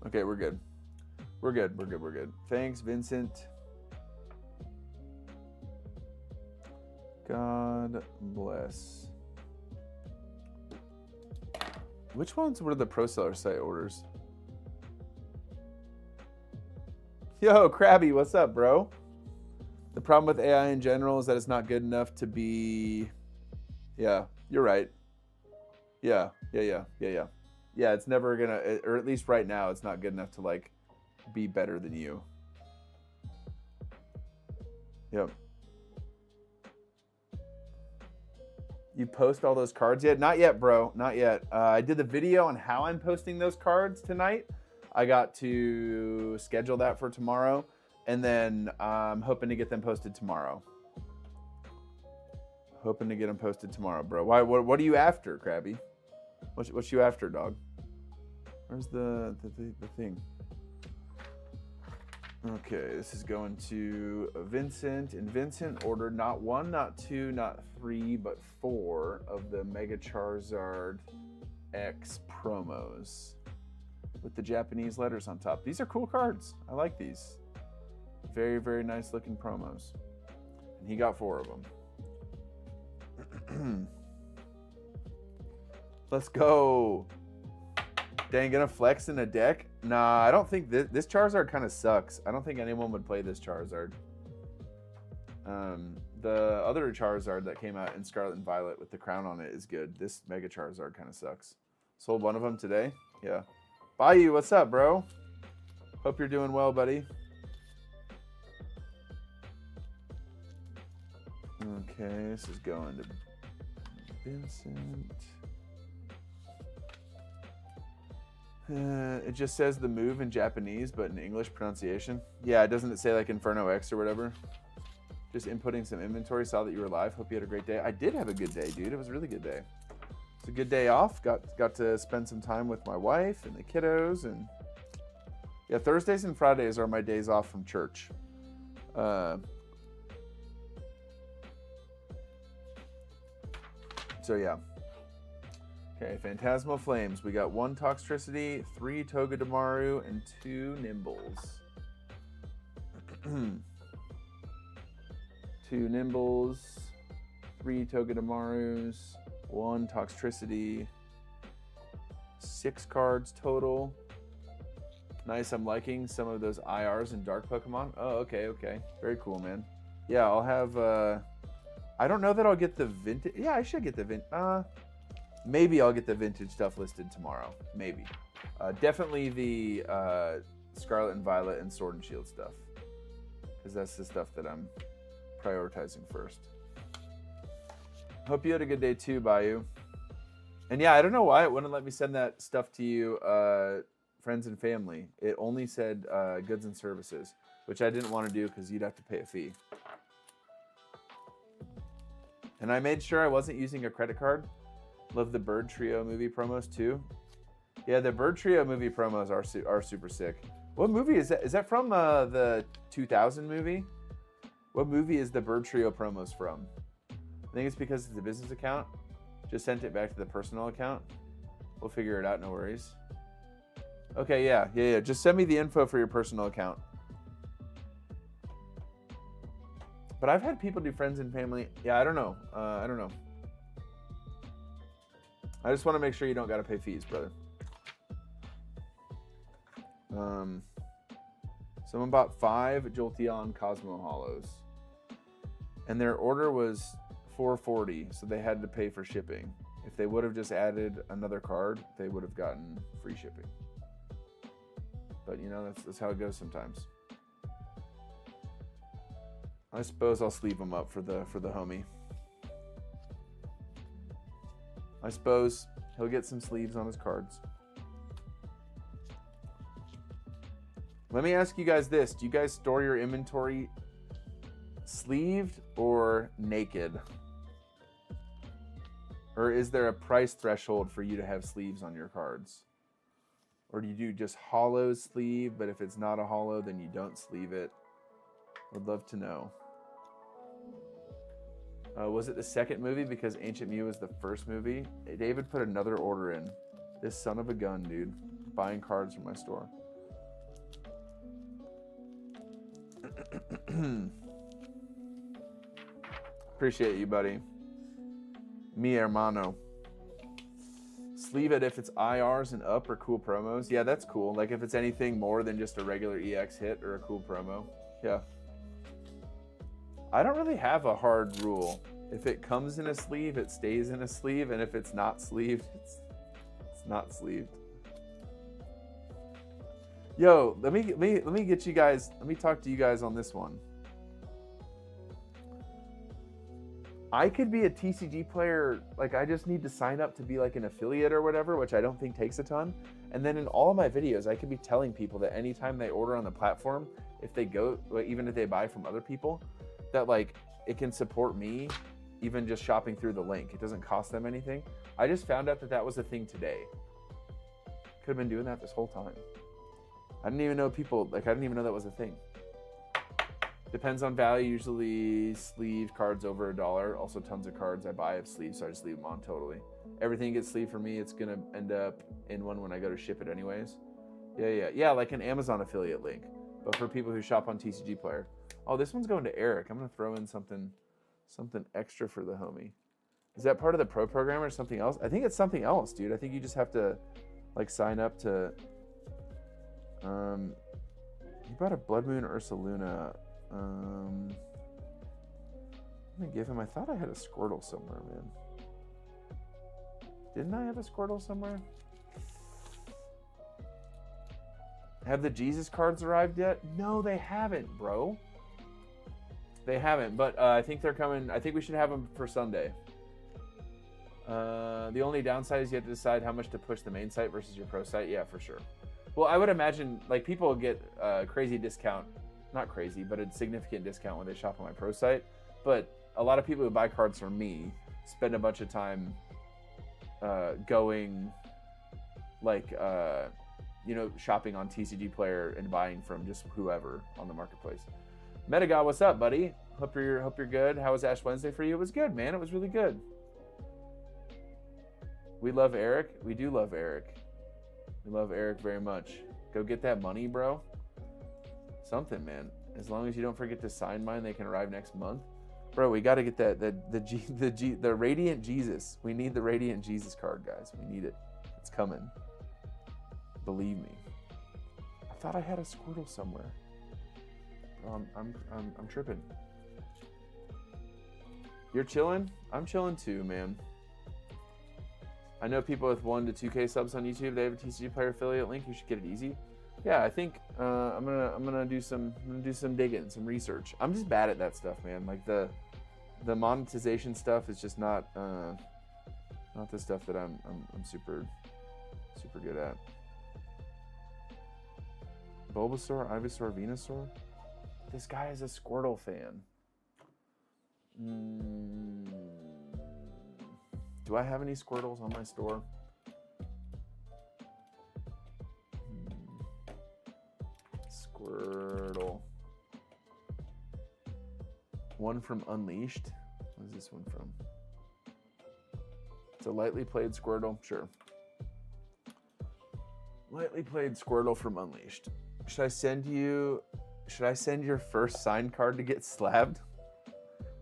Okay, we're good. We're good. Thanks, Vincent. God bless. Which ones were the pro seller site orders? Yo, Krabby, what's up, bro? The problem with AI in general is that it's not good enough to be... Yeah, you're right. Yeah. Yeah, it's never gonna, or at least right now, it's not good enough to like be better than you. Yep. You post all those cards yet? Not yet, bro. Not yet. I did the video on how I'm posting those cards tonight. I got to schedule that for tomorrow, and then I'm hoping to get them posted tomorrow. Hoping to get them posted tomorrow, bro. Why? What are you after, Krabby? What's you after, dog? Where's the thing? Okay, this is going to Vincent, and Vincent ordered not 1, not 2, not 3, but 4 of the Mega Charizard X promos with the Japanese letters on top. These are cool cards. I like these. Very, very nice looking promos. And he got 4 of them. Let's go. Dang, gonna flex in a deck? Nah, I don't think this Charizard kind of sucks. I don't think anyone would play this Charizard. The other Charizard that came out in Scarlet and Violet with the crown on it is good. This Mega Charizard kind of sucks. Sold one of them today. Yeah. Bayou, what's up, bro? Hope you're doing well, buddy. Okay, this is going to Vincent. It just says the move in Japanese, but in English pronunciation. Yeah, doesn't it say like Inferno X or whatever? Just inputting some inventory. Saw that you were live. Hope you had a great day. I did have a good day, dude. It was a really good day. It's a good day off. Got to spend some time with my wife and the kiddos, and yeah, Thursdays and Fridays are my days off from church. So yeah. Okay, Phantasmal Flames. We got 1 Toxtricity, 3 Togedemaru, and 2 Nimbles. 2 Nimbles, 3 Togedemarus, 1 Toxtricity, 6 cards total. Nice, I'm liking some of those IRs and Dark Pokemon. Oh, okay. Very cool, man. Yeah, I'll have, I don't know that I'll get the vintage. Yeah, I should get the vintage. Maybe I'll get the vintage stuff listed tomorrow. Maybe. Definitely the Scarlet and Violet and Sword and Shield stuff. Because that's the stuff that I'm prioritizing first. Hope you had a good day too, Bayou. And yeah, I don't know why it wouldn't let me send that stuff to you, friends and family. It only said goods and services, which I didn't want to do because you'd have to pay a fee. And I made sure I wasn't using a credit card. Love the Bird Trio movie promos too. Yeah, the Bird Trio movie promos are super sick. What movie is that? Is that from the 2000 movie? What movie is the Bird Trio promos from? I think it's because it's a business account. Just sent it back to the personal account. We'll figure it out, no worries. Okay, yeah. Just send me the info for your personal account. But I've had people do friends and family. Yeah, I don't know. I just want to make sure you don't got to pay fees, brother. Someone bought 5 Jolteon Cosmo Hollows. And their order was $4.40, so they had to pay for shipping. If they would have just added another card, they would have gotten free shipping. But you know, that's how it goes sometimes. I suppose I'll sleeve them up for the homie. I suppose he'll get some sleeves on his cards. Let me ask you guys this. Do you guys store your inventory sleeved or naked? Or is there a price threshold for you to have sleeves on your cards? Or do you do just hollow sleeve, but if it's not a hollow, then you don't sleeve it? Would love to know. Was it the second movie because Ancient Mew was the first movie? David put another order in. This son of a gun, dude. Buying cards from my store. Appreciate you, buddy. Mi hermano. Sleeve it if it's IRs and up or cool promos. Yeah, that's cool. Like if it's anything more than just a regular EX hit or a cool promo. Yeah. I don't really have a hard rule. If it comes in a sleeve, it stays in a sleeve, and if it's not sleeved, it's not sleeved. Yo, let me get you guys. Let me talk to you guys on this one. I could be a TCG player. Like, I just need to sign up to be like an affiliate or whatever, which I don't think takes a ton. And then in all of my videos, I could be telling people that anytime they order on the platform, if they go, even if they buy from other people, that like it can support me, even just shopping through the link. It doesn't cost them anything. I just found out that that was a thing today. Could have been doing that this whole time. I didn't even know people, like, I didn't even know that was a thing. Depends on value, usually sleeve cards over $1. Also tons of cards I buy have sleeves, so I just leave them on totally. Everything gets sleeved for me, it's gonna end up in one when I go to ship it anyways. Yeah, like an Amazon affiliate link, but for people who shop on TCG Player. Oh, this one's going to Eric. I'm gonna throw in something extra for the homie. Is that part of the pro program or something else? I think it's something else, dude. I think you just have to like sign up to, he bought a Blood Moon Ursa Luna. I'm gonna give him, I thought I had a Squirtle somewhere, man. Didn't I have a Squirtle somewhere? Have the Jesus cards arrived yet? No, they haven't, bro. They haven't, but I think they're coming. I think we should have them for Sunday. The only downside is you have to decide how much to push the main site versus your pro site. Yeah, for sure. Well, I would imagine like people get a crazy discount. Not crazy, but a significant discount when they shop on my pro site. But a lot of people who buy cards from me spend a bunch of time going like shopping on TCG Player and buying from just whoever on the marketplace. Metagod, what's up, buddy? Hope you're good. How was Ash Wednesday for you? It was good, man. It was really good. We love Eric. We do love Eric. We love Eric very much. Go get that money, bro. Something, man. As long as you don't forget to sign mine, they can arrive next month. Bro, we got to get that the Radiant Jesus. We need the Radiant Jesus card, guys. We need it. It's coming. Believe me. I thought I had a Squirtle somewhere. Bro, I'm tripping. You're chilling? I'm chilling too, man. I know people with 1 to 2K subs on YouTube. They have a TCG Player affiliate link. You should get it easy. Yeah, I think I'm gonna do some digging, some research. I'm just bad at that stuff, man. Like the monetization stuff is just not the stuff that I'm super good at. Bulbasaur, Ivysaur, Venusaur. This guy is a Squirtle fan. Do I have any Squirtles on my store? Squirtle. One from Unleashed. What is this one from? It's a lightly played Squirtle. Sure. Lightly played Squirtle from Unleashed. Should I send your first signed card to get slabbed?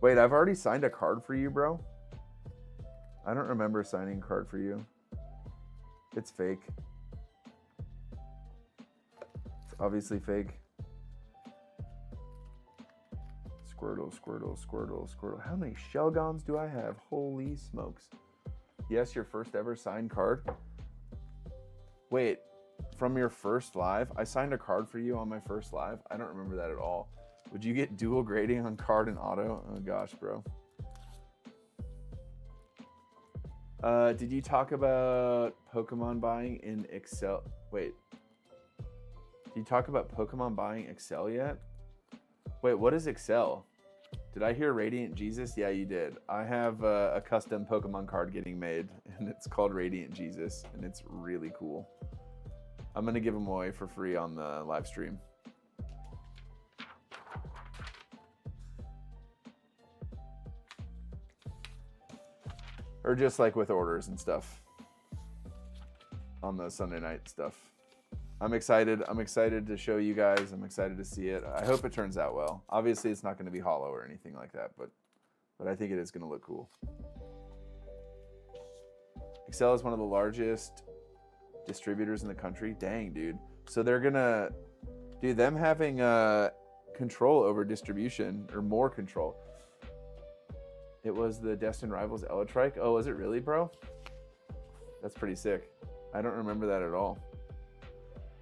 Wait, I've already signed a card for you, bro. I don't remember signing a card for you. It's fake. It's obviously fake. Squirtle. How many Shelgons do I have? Holy smokes. Yes, your first ever signed card. Wait, from your first live? I signed a card for you on my first live? I don't remember that at all. Would you get dual grading on card and auto? Oh gosh, bro. Did you talk about Pokemon buying in Excel? Wait. Did you talk about Pokemon buying Excel yet? Wait, what is Excel? Did I hear Radiant Jesus? Yeah, you did. I have a custom Pokemon card getting made, and it's called Radiant Jesus, and it's really cool. I'm going to give them away for free on the live stream. Or just like with orders and stuff on the Sunday night stuff. I'm excited. I'm excited to show you guys. I'm excited to see it. I hope it turns out well. Obviously, it's not going to be hollow or anything like that, but I think it is going to look cool. Excel is one of the largest distributors in the country. Dang, dude. So they're going to, dude, them having control over distribution or more control. It was the Destined Rivals Elytrike. Oh, is it really, bro? That's pretty sick. I don't remember that at all.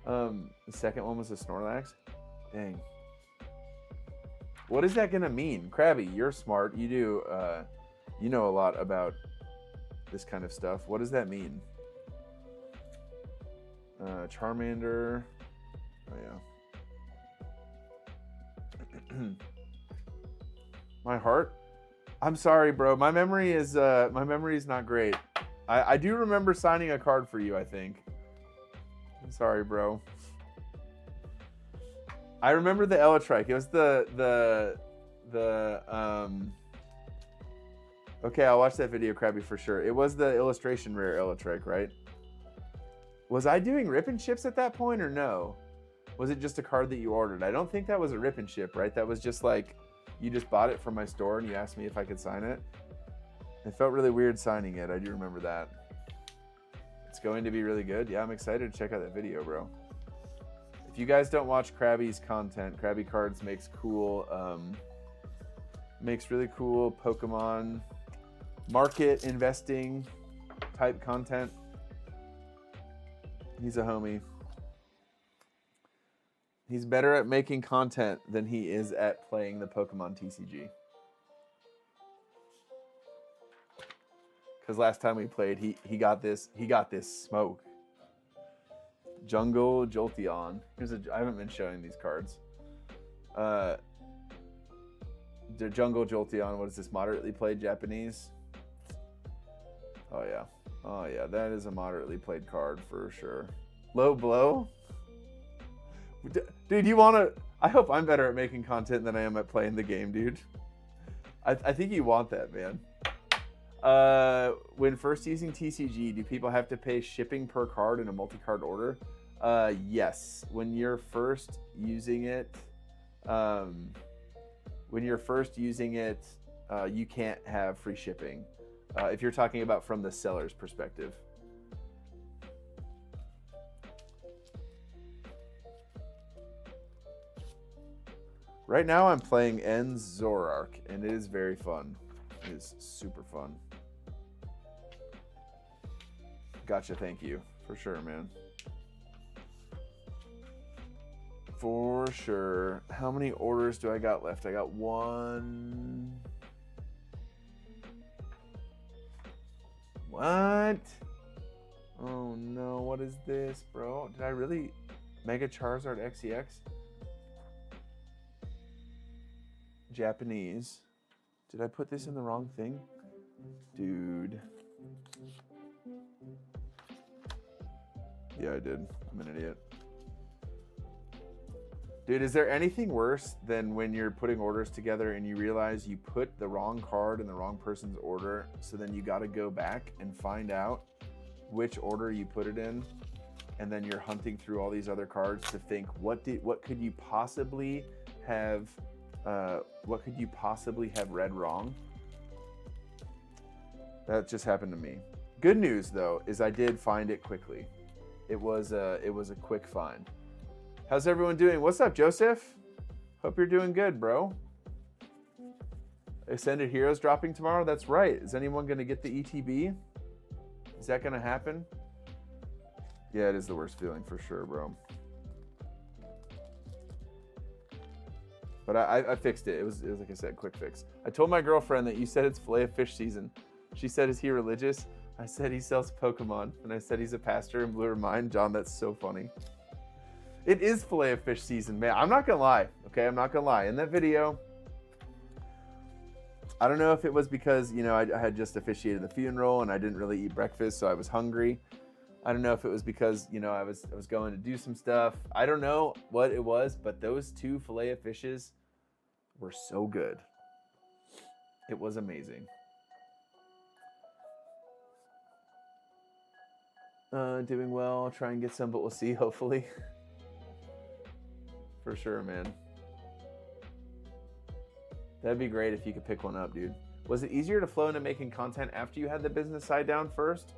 The second one was the Snorlax. Dang. What is that gonna mean? Krabby, you're smart. You do, you know a lot about this kind of stuff. What does that mean? Charmander. Oh yeah. My heart. I'm sorry, bro. My memory is not great. I do remember signing a card for you, I think. I'm sorry, bro. I remember the Elytrike. It was okay, I'll watch that video, Krabby, for sure. It was the illustration rare Elytrike, right? Was I doing rip and ships at that point or no? Was it just a card that you ordered? I don't think that was a rip and ship, right? That was just like, you just bought it from my store and you asked me if I could sign it. It felt really weird signing it. I do remember that. It's going to be really good. Yeah, I'm excited to check out that video, bro. If you guys don't watch Krabby's content, Krabby Cards makes really cool Pokemon market investing type content. He's a homie. He's better at making content than he is at playing the Pokemon TCG. Because last time we played, he got this smoke. Jungle Jolteon. I haven't been showing these cards. The Jungle Jolteon. What is this? Moderately played Japanese. Oh yeah. Oh yeah. That is a moderately played card for sure. Low blow. Dude, you want to... I hope I'm better at making content than I am at playing the game, dude. I think you want that, man. When first using TCG, do people have to pay shipping per card in a multi-card order? Yes. When you're first using it, you can't have free shipping. If you're talking about from the seller's perspective. Right now I'm playing Enzorark, and it is very fun. It is super fun. Gotcha, thank you. For sure, man. For sure. How many orders do I got left? I got one. What? Oh no, what is this, bro? Did I really... Mega Charizard XEX? Japanese. Did I put this in the wrong thing? Dude. Yeah, I did. I'm an idiot. Dude, is there anything worse than when you're putting orders together and you realize you put the wrong card in the wrong person's order, so then you got to go back and find out which order you put it in, and then you're hunting through all these other cards to think, what could you possibly have read wrong? That just happened to me. Good news though is I did find it quickly. It was a quick find. How's everyone doing? What's up, Joseph? Hope you're doing good, bro. Ascended Heroes dropping tomorrow? That's right. Is anyone going to get the ETB? Is that going to happen? Yeah, it is the worst feeling for sure, bro. But I fixed it. It was like I said, quick fix. I told my girlfriend that you said it's fillet of fish season. She said, is he religious? I said he sells Pokemon. And I said he's a pastor and blew her mind. John, that's so funny. It is fillet of fish season, man. I'm not gonna lie, okay? I'm not gonna lie. In that video, I don't know if it was because, you know, I had just officiated the funeral and I didn't really eat breakfast, so I was hungry. I don't know if it was because, you know, I was going to do some stuff. I don't know what it was, but those two fillet of fishes were so good. It was amazing. Doing well. Try and get some, but we'll see, hopefully. For sure, man. That'd be great if you could pick one up, dude. Was it easier to flow into making content after you had the business side down first?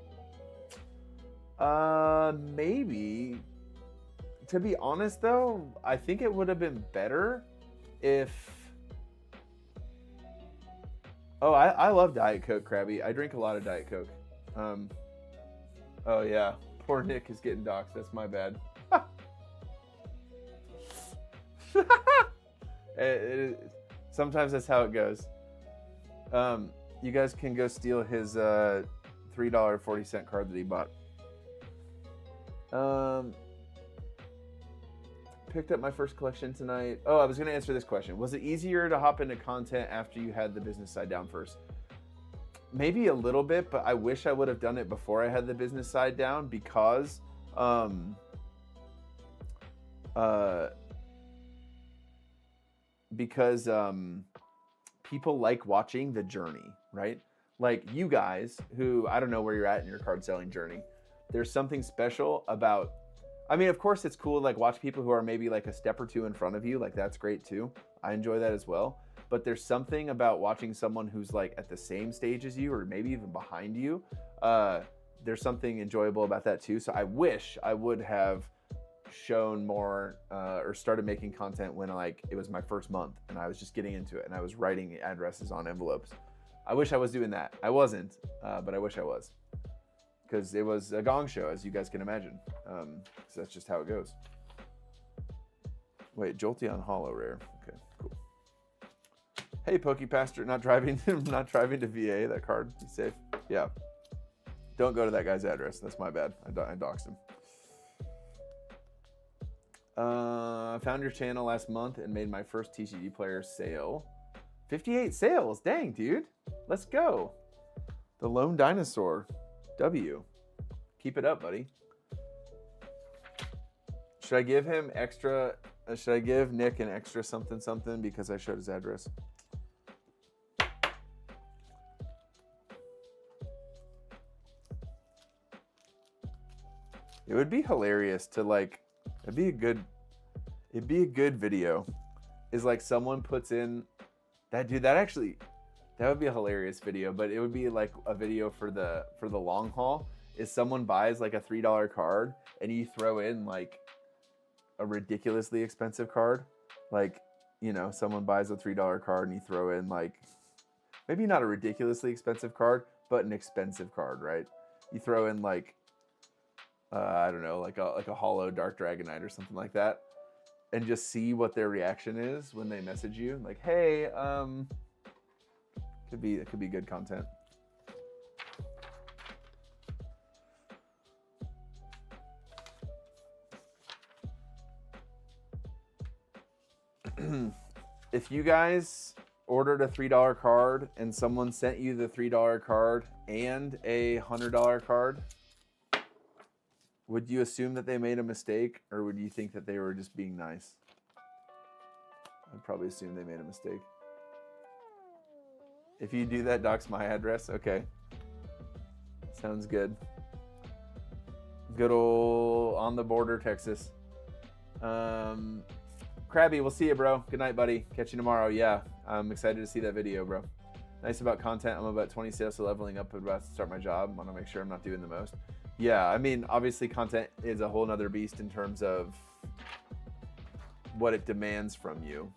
Maybe. To be honest, though, I think it would have been better if Oh, I love Diet Coke, Krabby. I drink a lot of Diet Coke. Oh yeah, poor Nick is getting doxxed. That's my bad. Sometimes that's how it goes. You guys can go steal his $3.40 card that he bought. Picked up my first collection tonight. Oh, I was going to answer this question. Was it easier to hop into content after you had the business side down first? Maybe a little bit, but I wish I would have done it before I had the business side down because people like watching the journey, right? Like you guys who, I don't know where you're at in your card selling journey. There's something special about, I mean, of course it's cool to like watch people who are maybe like a step or two in front of you. Like that's great too. I enjoy that as well. But there's something about watching someone who's like at the same stage as you or maybe even behind you. There's something enjoyable about that too. So I wish I would have shown more or started making content when like it was my first month and I was just getting into it and I was writing addresses on envelopes. I wish I was doing that. I wasn't, but I wish I was, because it was a gong show, as you guys can imagine. So that's just how it goes. Wait, Jolty on Hollow Rare. Okay, cool. Hey, Pokey Pastor, not driving to VA. That card, be safe. Yeah. Don't go to that guy's address. That's my bad. I doxed him. I found your channel last month and made my first TCG player sale. 58 sales. Dang, dude. Let's go. The Lone Dinosaur. W. Keep it up, buddy. Should I give him extra? Should I give Nick an extra something because I showed his address? It would be hilarious to like, it'd be a good video. Is like someone puts in that, dude, that would be a hilarious video, but it would be like a video for the long haul. Is someone buys like a $3 card and you throw in like a ridiculously expensive card. Like, you know, someone buys a $3 card and you throw in like, maybe not a ridiculously expensive card, but an expensive card, right? You throw in like, I don't know, like a hollow Dark Dragonite or something like that, and just see what their reaction is when they message you. Like, hey, it could be good content. If you guys ordered a $3 card and someone sent you the $3 card and a $100 card, would you assume that they made a mistake, or would you think that they were just being nice? I'd probably assume they made a mistake. If you do that, dox my address. Okay. Sounds good. Good old on the border, Texas. Krabby, we'll see you, bro. Good night, buddy. Catch you tomorrow. Yeah, I'm excited to see that video, bro. Nice about content. I'm about 20 sales, so leveling up, about to start my job. Want to make sure I'm not doing the most. Yeah, I mean, obviously content is a whole nother beast in terms of what it demands from you.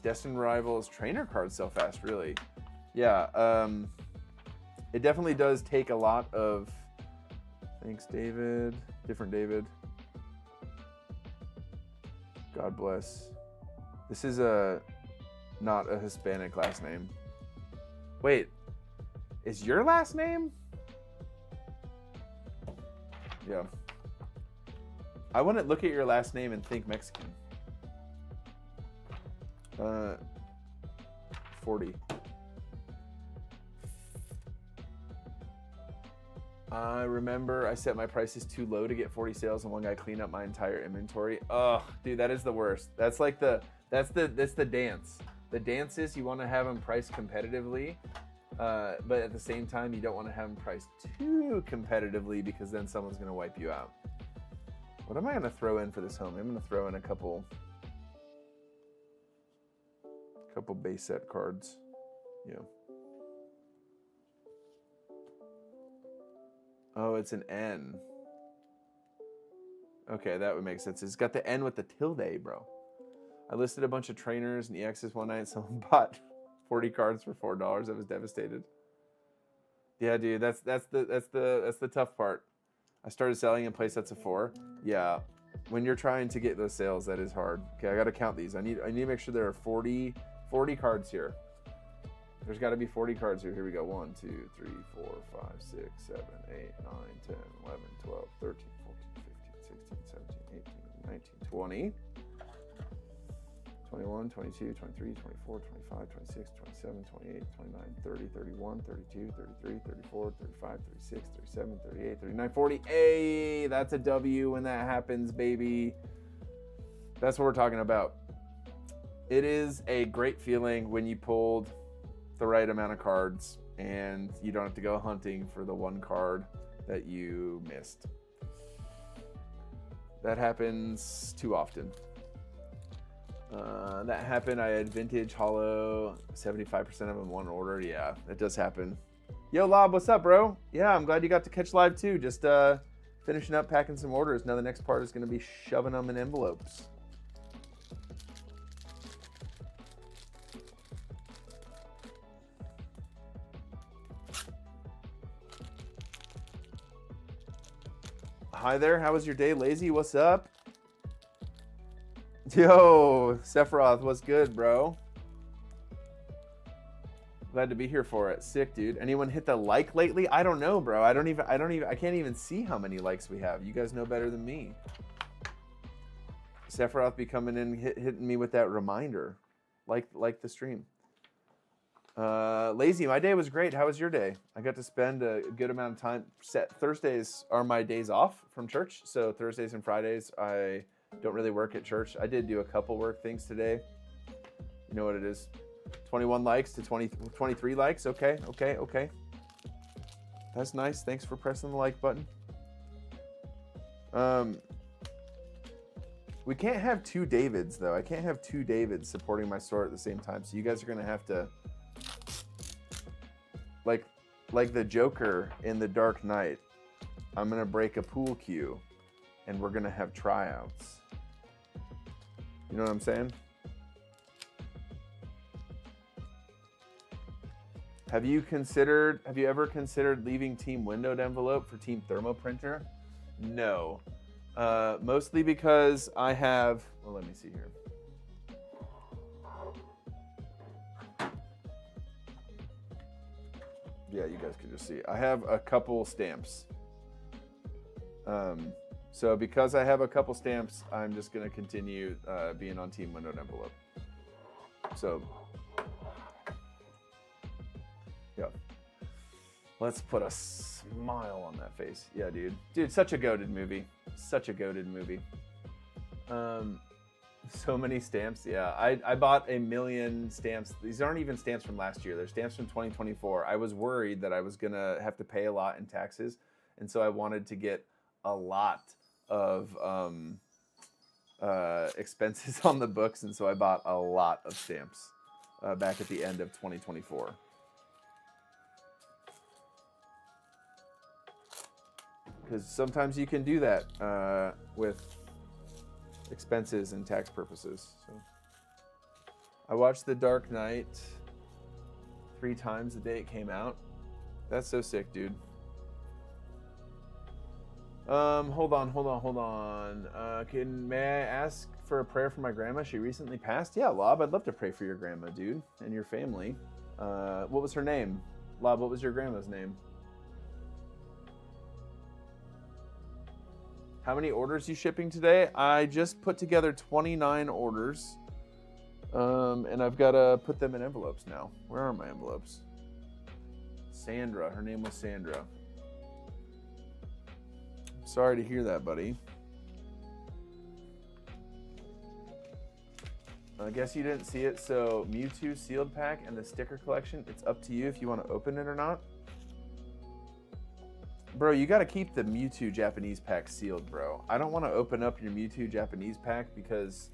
Destined Rivals trainer cards sell fast, really. Yeah, it definitely does take a lot of, thanks, David, different David. God bless. This is not a Hispanic last name. Wait, is your last name? Yeah. I wouldn't look at your last name and think Mexican. 40. I remember I set my prices too low to get 40 sales, and one guy cleaned up my entire inventory. Oh, dude, that is the worst. That's like that's the dance. The dance is you want to have them priced competitively, but at the same time you don't want to have them priced too competitively because then someone's going to wipe you out. What am I going to throw in for this home? I'm going to throw in a couple base set cards. Yeah. Oh, it's an N. Okay, that would make sense. It's got the N with the tilde, bro. I listed a bunch of trainers and EXs one night. Someone bought 40 cards for $4. I was devastated. Yeah, dude, that's the tough part. I started selling in play sets of 4. Yeah, when you're trying to get those sales, that is hard. Okay, I got to count these. I need to make sure there are 40 cards here. There's got to be 40 cards here. Here we go. 1, 2, 3, 4, 5, 6, 7, 8, 9, 10, 11, 12, 13, 14, 15, 16, 17, 18, 19, 20. 21, 22, 23, 24, 25, 26, 27, 28, 29, 30, 31, 32, 33, 34, 35, 36, 37, 38, 39, 40. Hey, that's a W when that happens, baby. That's what we're talking about. It is a great feeling when you pulled the right amount of cards and you don't have to go hunting for the one card that you missed. That happens too often. That happened. I had vintage hollow, 75% of them in one order. Yeah, that does happen. Yo, Lob, what's up, bro? Yeah, I'm glad you got to catch live too. Just finishing up packing some orders. Now the next part is going to be shoving them in envelopes. Hi there. How was your day, Lazy? What's up? Yo, Sephiroth, what's good, bro? Glad to be here for it. Sick, dude. Anyone hit the like lately? I don't know, bro. I can't even see how many likes we have. You guys know better than me. Sephiroth be coming in, hitting me with that reminder. Like the stream. Lazy, my day was great. How was your day? I got to spend a good amount of time. Thursdays are my days off from church. So Thursdays and Fridays, I don't really work at church. I did do a couple work things today. You know what it is. 21 likes to 23 likes. Okay. That's nice. Thanks for pressing the like button. We can't have 2 Davids, though. I can't have 2 Davids supporting my store at the same time. So you guys are going to have to, like the Joker in The Dark Knight, I'm going to break a pool cue, and we're going to have tryouts. You know what I'm saying? Have you ever considered leaving team windowed envelope for team thermoprinter? No. Mostly because I have, well, let me see here. Yeah, you guys can just see. I have a couple stamps. So because I have a couple stamps, I'm just going to continue being on team windowed envelope. So, yeah. Let's put a smile on that face. Yeah, dude. Dude, such a goated movie. Such a goated movie. So many stamps. Yeah, I bought 1 million stamps. These aren't even stamps from last year. They're stamps from 2024. I was worried that I was going to have to pay a lot in taxes. And so I wanted to get a lot of expenses on the books, and so I bought a lot of stamps back at the end of 2024. Because sometimes you can do that with expenses and tax purposes. So I watched The Dark Knight 3 times the day it came out. That's so sick, dude. Hold on. May I ask for a prayer for my grandma? She recently passed. Yeah, Lob, I'd love to pray for your grandma, dude, and your family. What was her name? Lob, what was your grandma's name? How many orders you shipping today? I just put together 29 orders, and I've got to put them in envelopes now. Where are my envelopes? Sandra. Her name was Sandra. Sorry to hear that, buddy. I guess you didn't see it. So Mewtwo sealed pack and the sticker collection, it's up to you if you want to open it or not. Bro, you got to keep the Mewtwo Japanese pack sealed, bro. I don't want to open up your Mewtwo Japanese pack because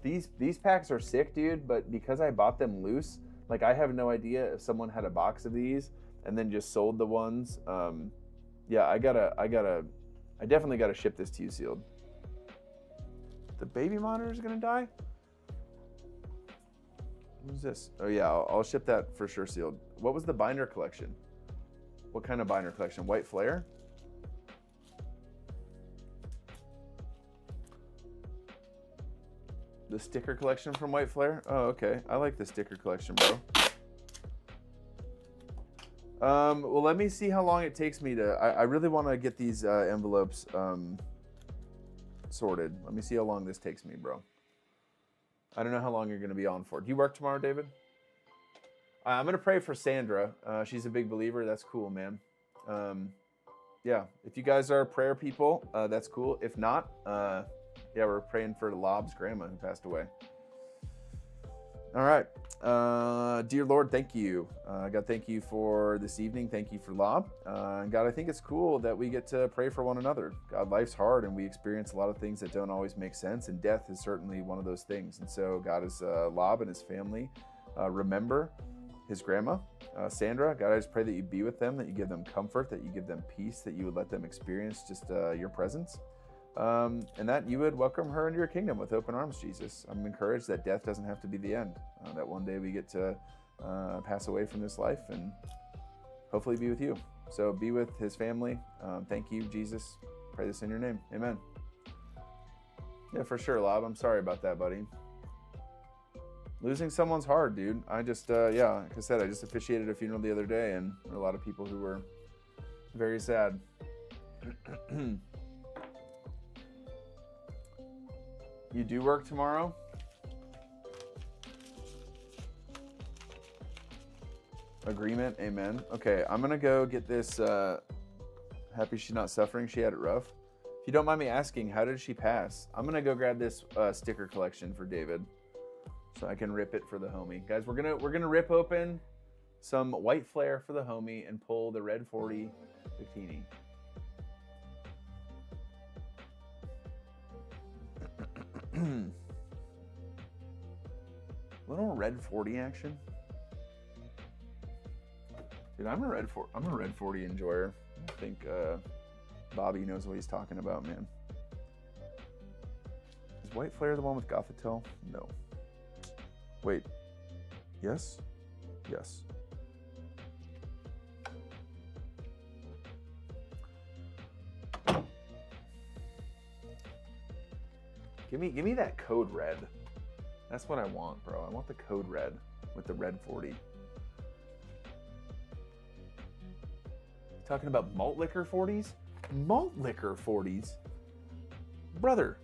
these packs are sick, dude, but because I bought them loose, like I have no idea if someone had a box of these and then just sold the ones. Yeah, I definitely gotta ship this to you sealed. The baby monitor is gonna die? Who's this? Oh yeah, I'll ship that for sure sealed. What was the binder collection? What kind of binder collection? White Flare? The sticker collection from White Flare? Oh, okay. I like the sticker collection, bro. Well, let me see how long it takes me to... I really want to get these envelopes sorted. Let me see how long this takes me, bro. I don't know how long you're going to be on for. Do you work tomorrow, David? I'm going to pray for Sandra. She's a big believer. That's cool, man. Yeah, if you guys are prayer people, that's cool. If not, yeah, we're praying for Lob's grandma who passed away. All right. Dear Lord, thank you. God, thank you for this evening. Thank you for Lob. And God, I think it's cool that we get to pray for one another. God, life's hard and we experience a lot of things that don't always make sense. And death is certainly one of those things. And so God, as Lob and his family remember his grandma, Sandra, God, I just pray that you be with them, that you give them comfort, that you give them peace, that you would let them experience just your presence. And that you would welcome her into your kingdom with open arms, Jesus. I'm encouraged that death doesn't have to be the end, that one day we get to pass away from this life and hopefully be with you. So be with his family. Thank you, Jesus. Pray this in your name. Amen. Yeah, for sure, Lob. I'm sorry about that, buddy. Losing someone's hard, dude. I just, yeah, like I said, I just officiated a funeral the other day, and there were a lot of people who were very sad. You do work tomorrow? Agreement, amen. Okay, I'm gonna go get this, happy she's not suffering, she had it rough. If you don't mind me asking, how did she pass? I'm gonna go grab this sticker collection for David, so I can rip it for the homie. Guys, we're gonna rip open some White Flare for the homie and pull the red 40 bikini. Little red 40 action. Dude, I'm a red 40 enjoyer. I think Bobby knows what he's talking about, man. Is White Flare the one with Gothitelle? No. Wait. Yes? Yes. Give me that code red. That's what I want, bro. I want the code red with the red 40. Talking about malt liquor 40s? Malt liquor 40s? Brother.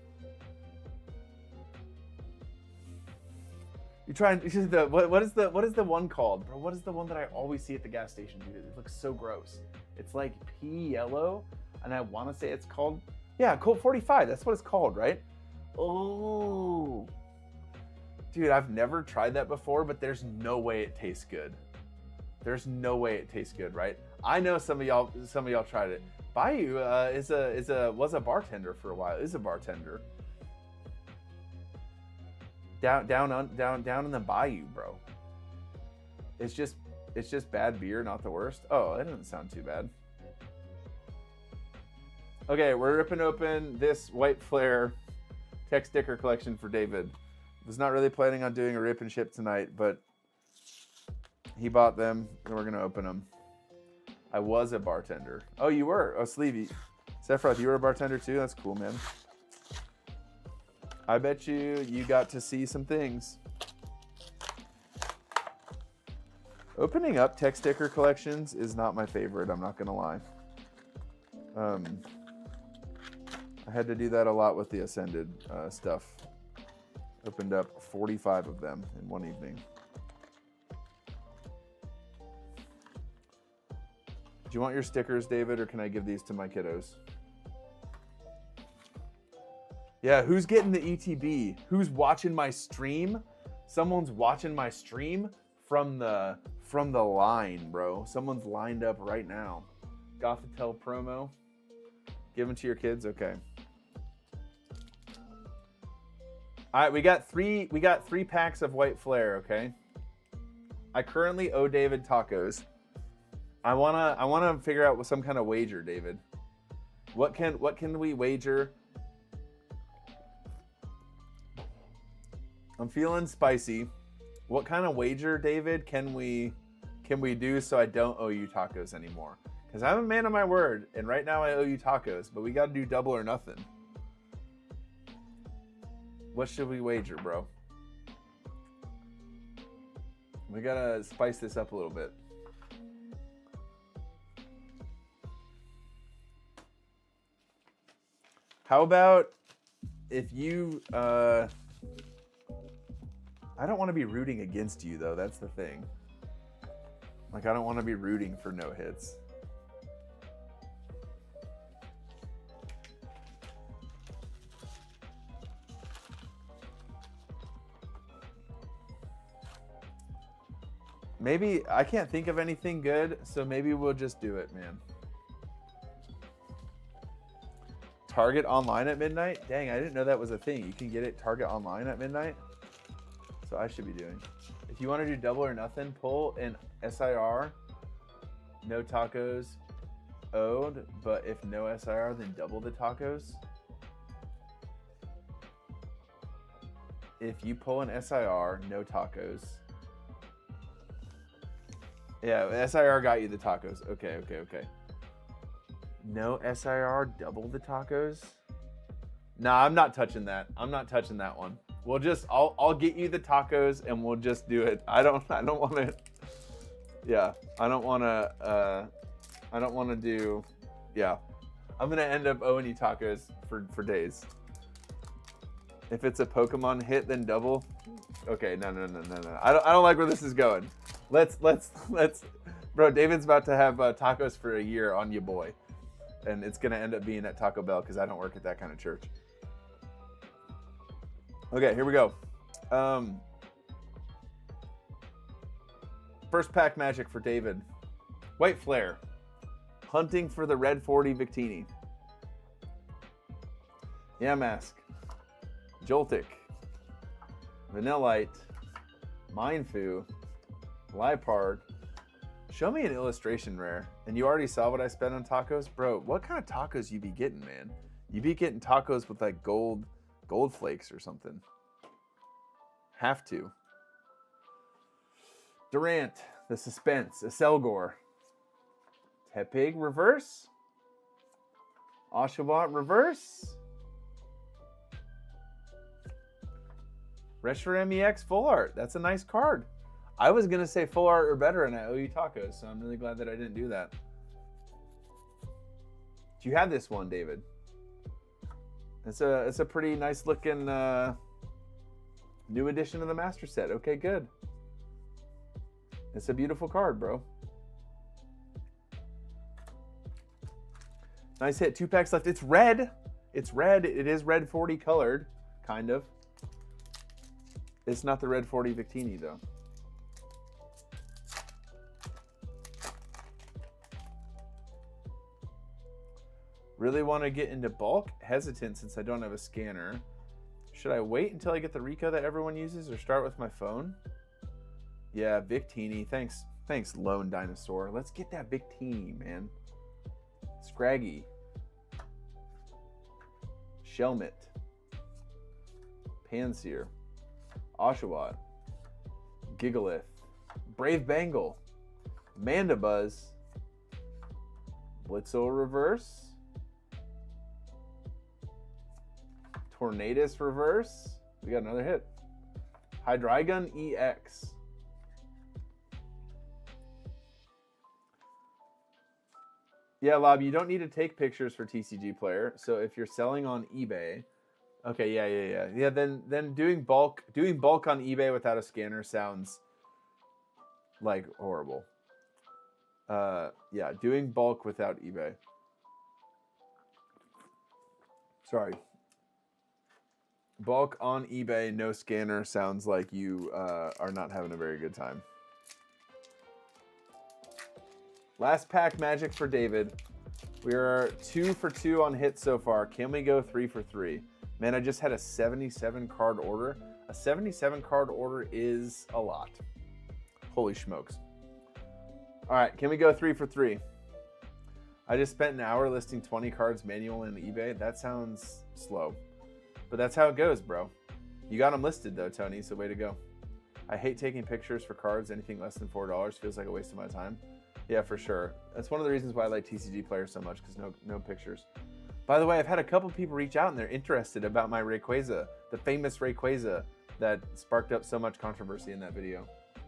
You trying what is the one called? Bro, what is the one that I always see at the gas station, dude? It looks so gross. It's like pea yellow, and I want to say it's called, yeah, Colt 45. That's what it's called, right? Oh. Dude, I've never tried that before, but there's no way it tastes good. There's no way it tastes good, right? I know some of y'all tried it. Bayou was a bartender for a while. Is a bartender. Down in the Bayou, bro. It's just bad beer, not the worst. Oh, that doesn't sound too bad. Okay, we're ripping open this White Flare tech sticker collection for David. Was not really planning on doing a rip and ship tonight, but he bought them and we're gonna open them. I was a bartender. Oh, you were? Oh, Sleevey. Sephiroth, you were a bartender too? That's cool, man. I bet you got to see some things. Opening up tech sticker collections is not my favorite, I'm not gonna lie. I had to do that a lot with the Ascended stuff. Opened up 45 of them in one evening. Do you want your stickers, David, or can I give these to my kiddos? Yeah, who's getting the ETB? Who's watching my stream? Someone's watching my stream from the line, bro. Someone's lined up right now. Gothitelle promo. Give them to your kids? Okay. All right, we got three packs of White Flare, okay? I currently owe David tacos. I wanna figure out some kind of wager, David. What can we wager? I'm feeling spicy. What kind of wager, David, can we do so I don't owe you tacos anymore? Because I'm a man of my word, and right now I owe you tacos, but we got to do double or nothing. What should we wager, bro? We got to spice this up a little bit. How about if you... I don't want to be rooting against you, though. That's the thing. Like, I don't want to be rooting for no hits. Maybe, I can't think of anything good, so maybe we'll just do it, man. Target online at midnight? Dang, I didn't know that was a thing. You can get it Target online at midnight? So I should be doing. If you want to do double or nothing, pull an SIR, no tacos owed, but if no SIR, then double the tacos. If you pull an SIR, no tacos. Yeah, SIR got you the tacos. Okay. No SIR, double the tacos? Nah, I'm not touching that. I'm not touching that one. We'll just, I'll get you the tacos and we'll just do it. I don't want to, yeah, I don't want to do, yeah. I'm going to end up owing you tacos for days. If it's a Pokemon hit, then double. Okay, no. I don't like where this is going. Let's, bro, David's about to have tacos for a year on your boy. And it's going to end up being at Taco Bell because I don't work at that kind of church. Okay, here we go. First pack magic for David. White Flare. Hunting for the red 40 Victini. Yamask. Joltik. Vanillite. Mindfu. Lipard. Show me an illustration rare. And you already saw what I spent on tacos? Bro, what kind of tacos you be getting, man? You be getting tacos with like gold flakes or something. Have to. Durant, the Suspense, a Selgor. Tepig reverse. Oshawott reverse. Retro MEX full art. That's a nice card. I was going to say full art or better, and I owe you tacos, so I'm really glad that I didn't do that. Do you have this one, David? It's a pretty nice looking new edition of the Master Set. Okay, good. It's a beautiful card, bro. Nice hit. 2 packs left. It's red. It's red. It is red 40 colored, kind of. It's not the red 40 Victini, though. Really want to get into bulk? Hesitant since I don't have a scanner. Should I wait until I get the Rico that everyone uses or start with my phone? Yeah, Victini. Thanks, Lone Dinosaur. Let's get that Victini, man. Scraggy. Shelmet. Panseer. Oshawott. Gigalith. Brave Bengal. Mandibuzz. Blitzel reverse. Tornadus reverse. We got another hit. Hydreigon EX. Yeah, Lob, you don't need to take pictures for TCG Player. So if you're selling on eBay, okay, yeah. Then doing bulk on eBay without a scanner sounds like horrible. Yeah, doing bulk without eBay. Sorry. Bulk on eBay, no scanner sounds like you are not having a very good time. Last pack magic for David. We are 2 for 2 on hits so far. Can we go 3 for 3? Man, I just had a 77 card order. A 77 card order is a lot. Holy smokes. All right, can we go 3 for 3? I just spent an hour listing 20 cards manual on eBay. That sounds slow. But that's how it goes, bro. You got them listed, though, Tony, so way to go. I hate taking pictures for cards. Anything less than $4 feels like a waste of my time. Yeah, for sure. That's one of the reasons why I like TCG players so much, because no pictures. By the way, I've had a couple people reach out and they're interested about my Rayquaza, the famous Rayquaza that sparked up so much controversy in that video.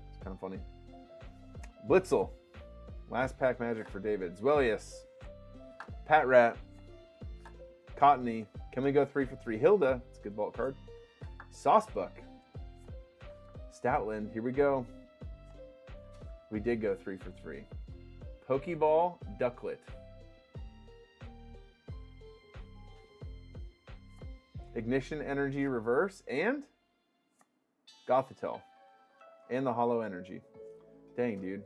It's kind of funny. Blitzel. Last pack magic for David. Zwillius. Pat Rat. Cottony. Can we go 3 for 3? Hilda. It's a good vault card. Saucebuck. Stoutland. Here we go. We did go 3 for 3. Pokeball. Ducklet. Ignition Energy Reverse and Gothitelle. And the Hollow Energy. Dang, dude.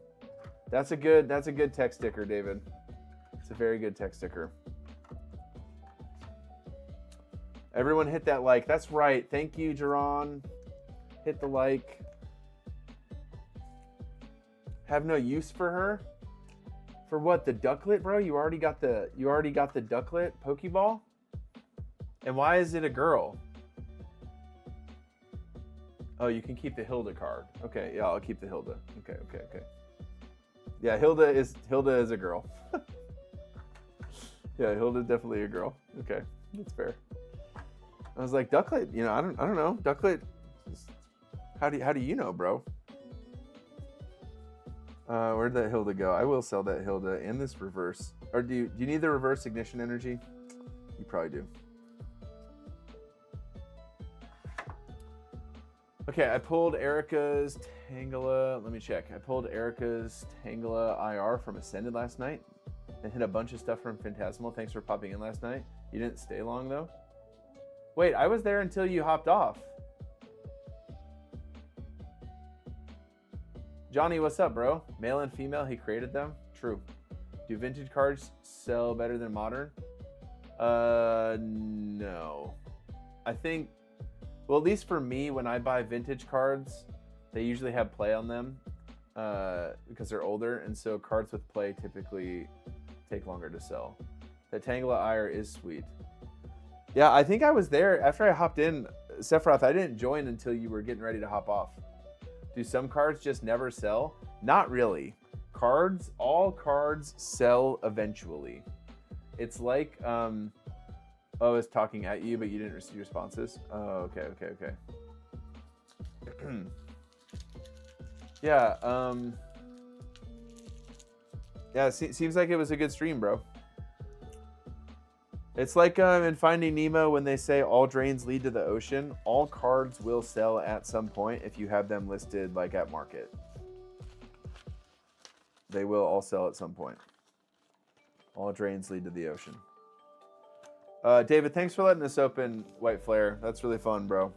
That's a good tech sticker, David. It's a very good tech sticker. Everyone hit that like. That's right. Thank you, Jerron. Hit the like. Have no use for her? For what? The Ducklet, bro? You already got the Ducklet Pokeball? And why is it a girl? Oh, you can keep the Hilda card. Okay, yeah, I'll keep the Hilda. Okay. Yeah, Hilda is a girl. Yeah, Hilda's definitely a girl. Okay, that's fair. I was like, Ducklet, you know, I don't know. Ducklet, how do you know, bro? Where'd that Hilda go? I will sell that Hilda and this reverse. Or do you need the reverse ignition energy? You probably do. Okay, I pulled Erica's Tangela. Let me check. I pulled Erica's Tangela IR from Ascended last night and hit a bunch of stuff from Phantasmal. Thanks for popping in last night. You didn't stay long though. Wait, I was there until you hopped off. Johnny, what's up, bro? Male and female, he created them? True. Do vintage cards sell better than modern? No. I think, well, at least for me, when I buy vintage cards, they usually have play on them because they're older, and so cards with play typically take longer to sell. The Tangela Ire is sweet. Yeah, I think I was there after I hopped in. Sephiroth, I didn't join until you were getting ready to hop off. Do some cards just never sell? Not really. All cards sell eventually. It's like, oh, it's talking at you, but you didn't receive responses. Oh, okay. Yeah, yeah, seems like it was a good stream, bro. It's like in Finding Nemo when they say all drains lead to the ocean. All cards will sell at some point if you have them listed like at market. They will all sell at some point. All drains lead to the ocean. David, thanks for letting us open White Flare. That's really fun, bro.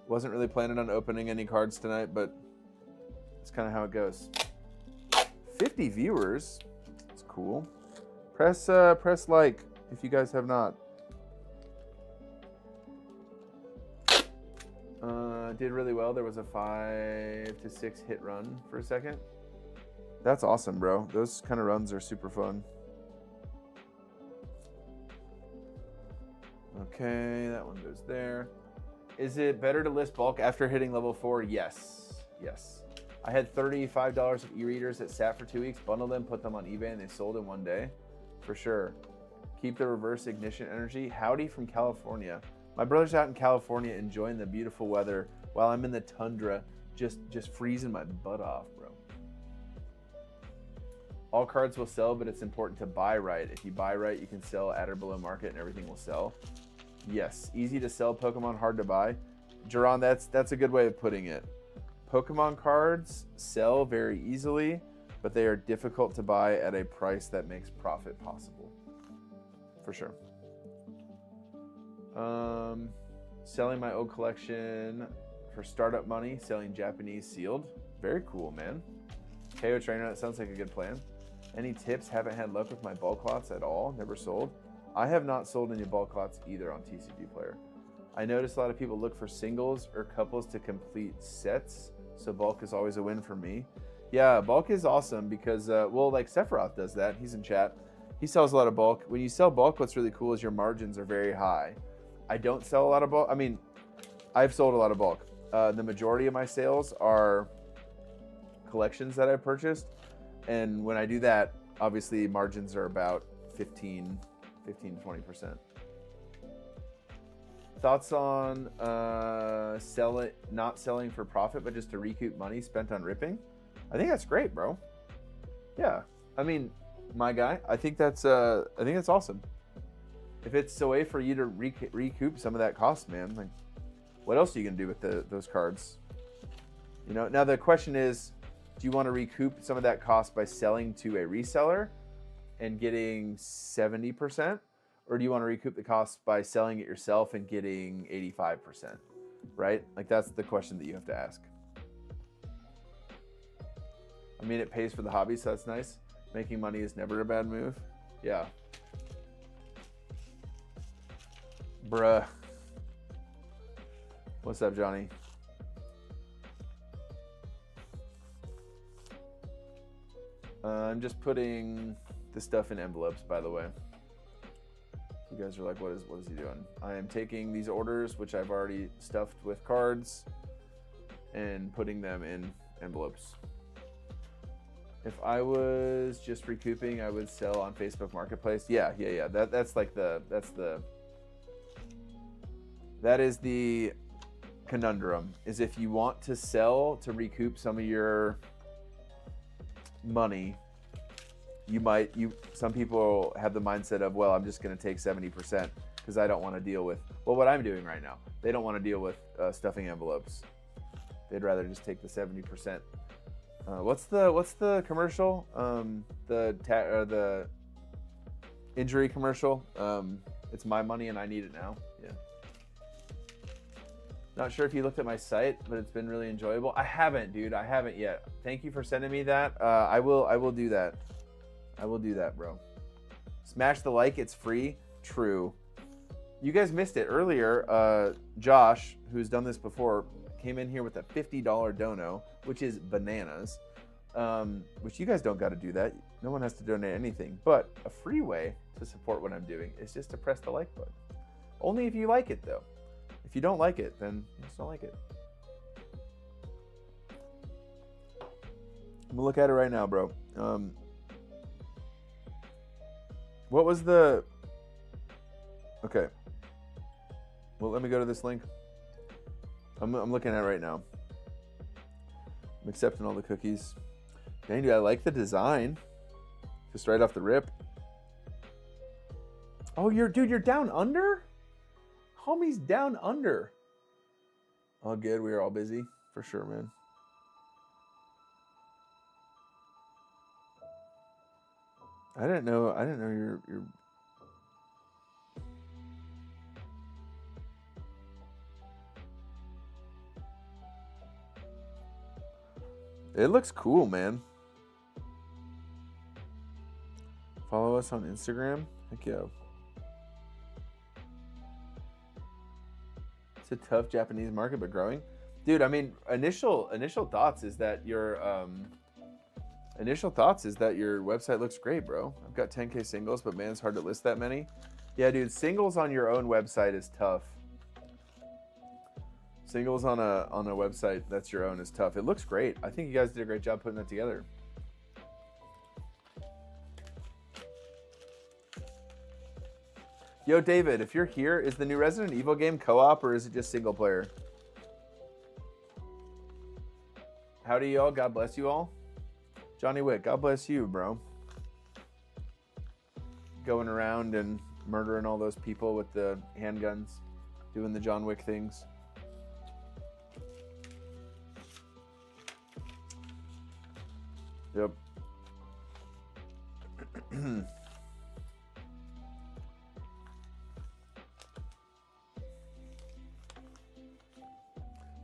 Wasn't really planning on opening any cards tonight, but it's kind of how it goes. 50 viewers. That's cool. Press like if you guys have not. Did really well. There was a 5 to 6 hit run for a second. That's awesome, bro. Those kind of runs are super fun. Okay, that one goes there. Is it better to list bulk after hitting level 4? Yes. I had $35 of e-readers that sat for 2 weeks, bundled them, put them on eBay, and they sold in one day. For sure. Keep the reverse ignition energy. Howdy from California. My brother's out in California enjoying the beautiful weather while I'm in the tundra just freezing my butt off, bro. All cards will sell, but it's important to buy right. If you buy right, you can sell at or below market and everything will sell. Yes, easy to sell Pokemon, hard to buy. Jerron, that's a good way of putting it. Pokemon cards sell very easily, but they are difficult to buy at a price that makes profit possible. For sure. Selling my old collection for startup money, selling Japanese sealed. Very cool, man. KO Trainer, that sounds like a good plan. Any tips? Haven't had luck with my bulk lots at all. Never sold. I have not sold any bulk lots either on TCG Player. I notice a lot of people look for singles or couples to complete sets, so bulk is always a win for me. Yeah, bulk is awesome because, well, like Sephiroth does that. He's in chat. He sells a lot of bulk. When you sell bulk, what's really cool is your margins are very high. I don't sell a lot of bulk. I mean, I've sold a lot of bulk. The majority of my sales are collections that I purchased. And when I do that, obviously margins are about 15 to 20%. Thoughts on not selling for profit, but just to recoup money spent on ripping? I think that's great, bro. Yeah, I mean, my guy, I think that's awesome. If it's a way for you to recoup some of that cost, man, like, what else are you gonna do with those cards? You know. Now the question is, do you want to recoup some of that cost by selling to a reseller and getting 70%, or do you want to recoup the cost by selling it yourself and getting 85%? Right? Like, that's the question that you have to ask. I mean, it pays for the hobby, so that's nice. Making money is never a bad move. Yeah. Bruh. What's up, Johnny? I'm just putting the stuff in envelopes, by the way. You guys are like, what is he doing? I am taking these orders, which I've already stuffed with cards, and putting them in envelopes. If I was just recouping, I would sell on Facebook Marketplace. Yeah. That is the conundrum, is if you want to sell to recoup some of your money, some people have the mindset of, well, I'm just going to take 70% because I don't want to deal with, well, what I'm doing right now. They don't want to deal with stuffing envelopes. They'd rather just take the 70%. What's the commercial? The injury commercial. It's my money and I need it now. Yeah. Not sure if you looked at my site, but it's been really enjoyable. I haven't, dude. I haven't yet. Thank you for sending me that. I will do that. I will do that, bro. Smash the like. It's free. True. You guys missed it earlier. Josh, who's done this before, came in here with a $50 dono, which is bananas. Which you guys don't got to do that. No one has to donate anything. But a free way to support what I'm doing is just to press the like button. Only if you like it, though. If you don't like it, then you just don't like it. I'm gonna look at it right now, bro. What was the... Okay. Well, let me go to this link. I'm looking at it right now. I'm accepting all the cookies. Dang, dude, I like the design. Just right off the rip. Oh, you're down under? Homie's down under. All good. We are all busy for sure, man. I didn't know you're. It looks cool, man. Follow us on Instagram. Heck yeah. It's a tough Japanese market, but growing. Dude, I mean, initial thoughts is that your website looks great, bro. I've got 10K singles, but man, it's hard to list that many. Yeah, dude, singles on your own website is tough. Singles on a website that's your own is tough. It looks great. I think you guys did a great job putting that together. Yo, David, if you're here, is the new Resident Evil game co-op or is it just single player? Howdy, y'all. God bless you all. Johnny Wick, God bless you, bro. Going around and murdering all those people with the handguns, doing the John Wick things. Yep.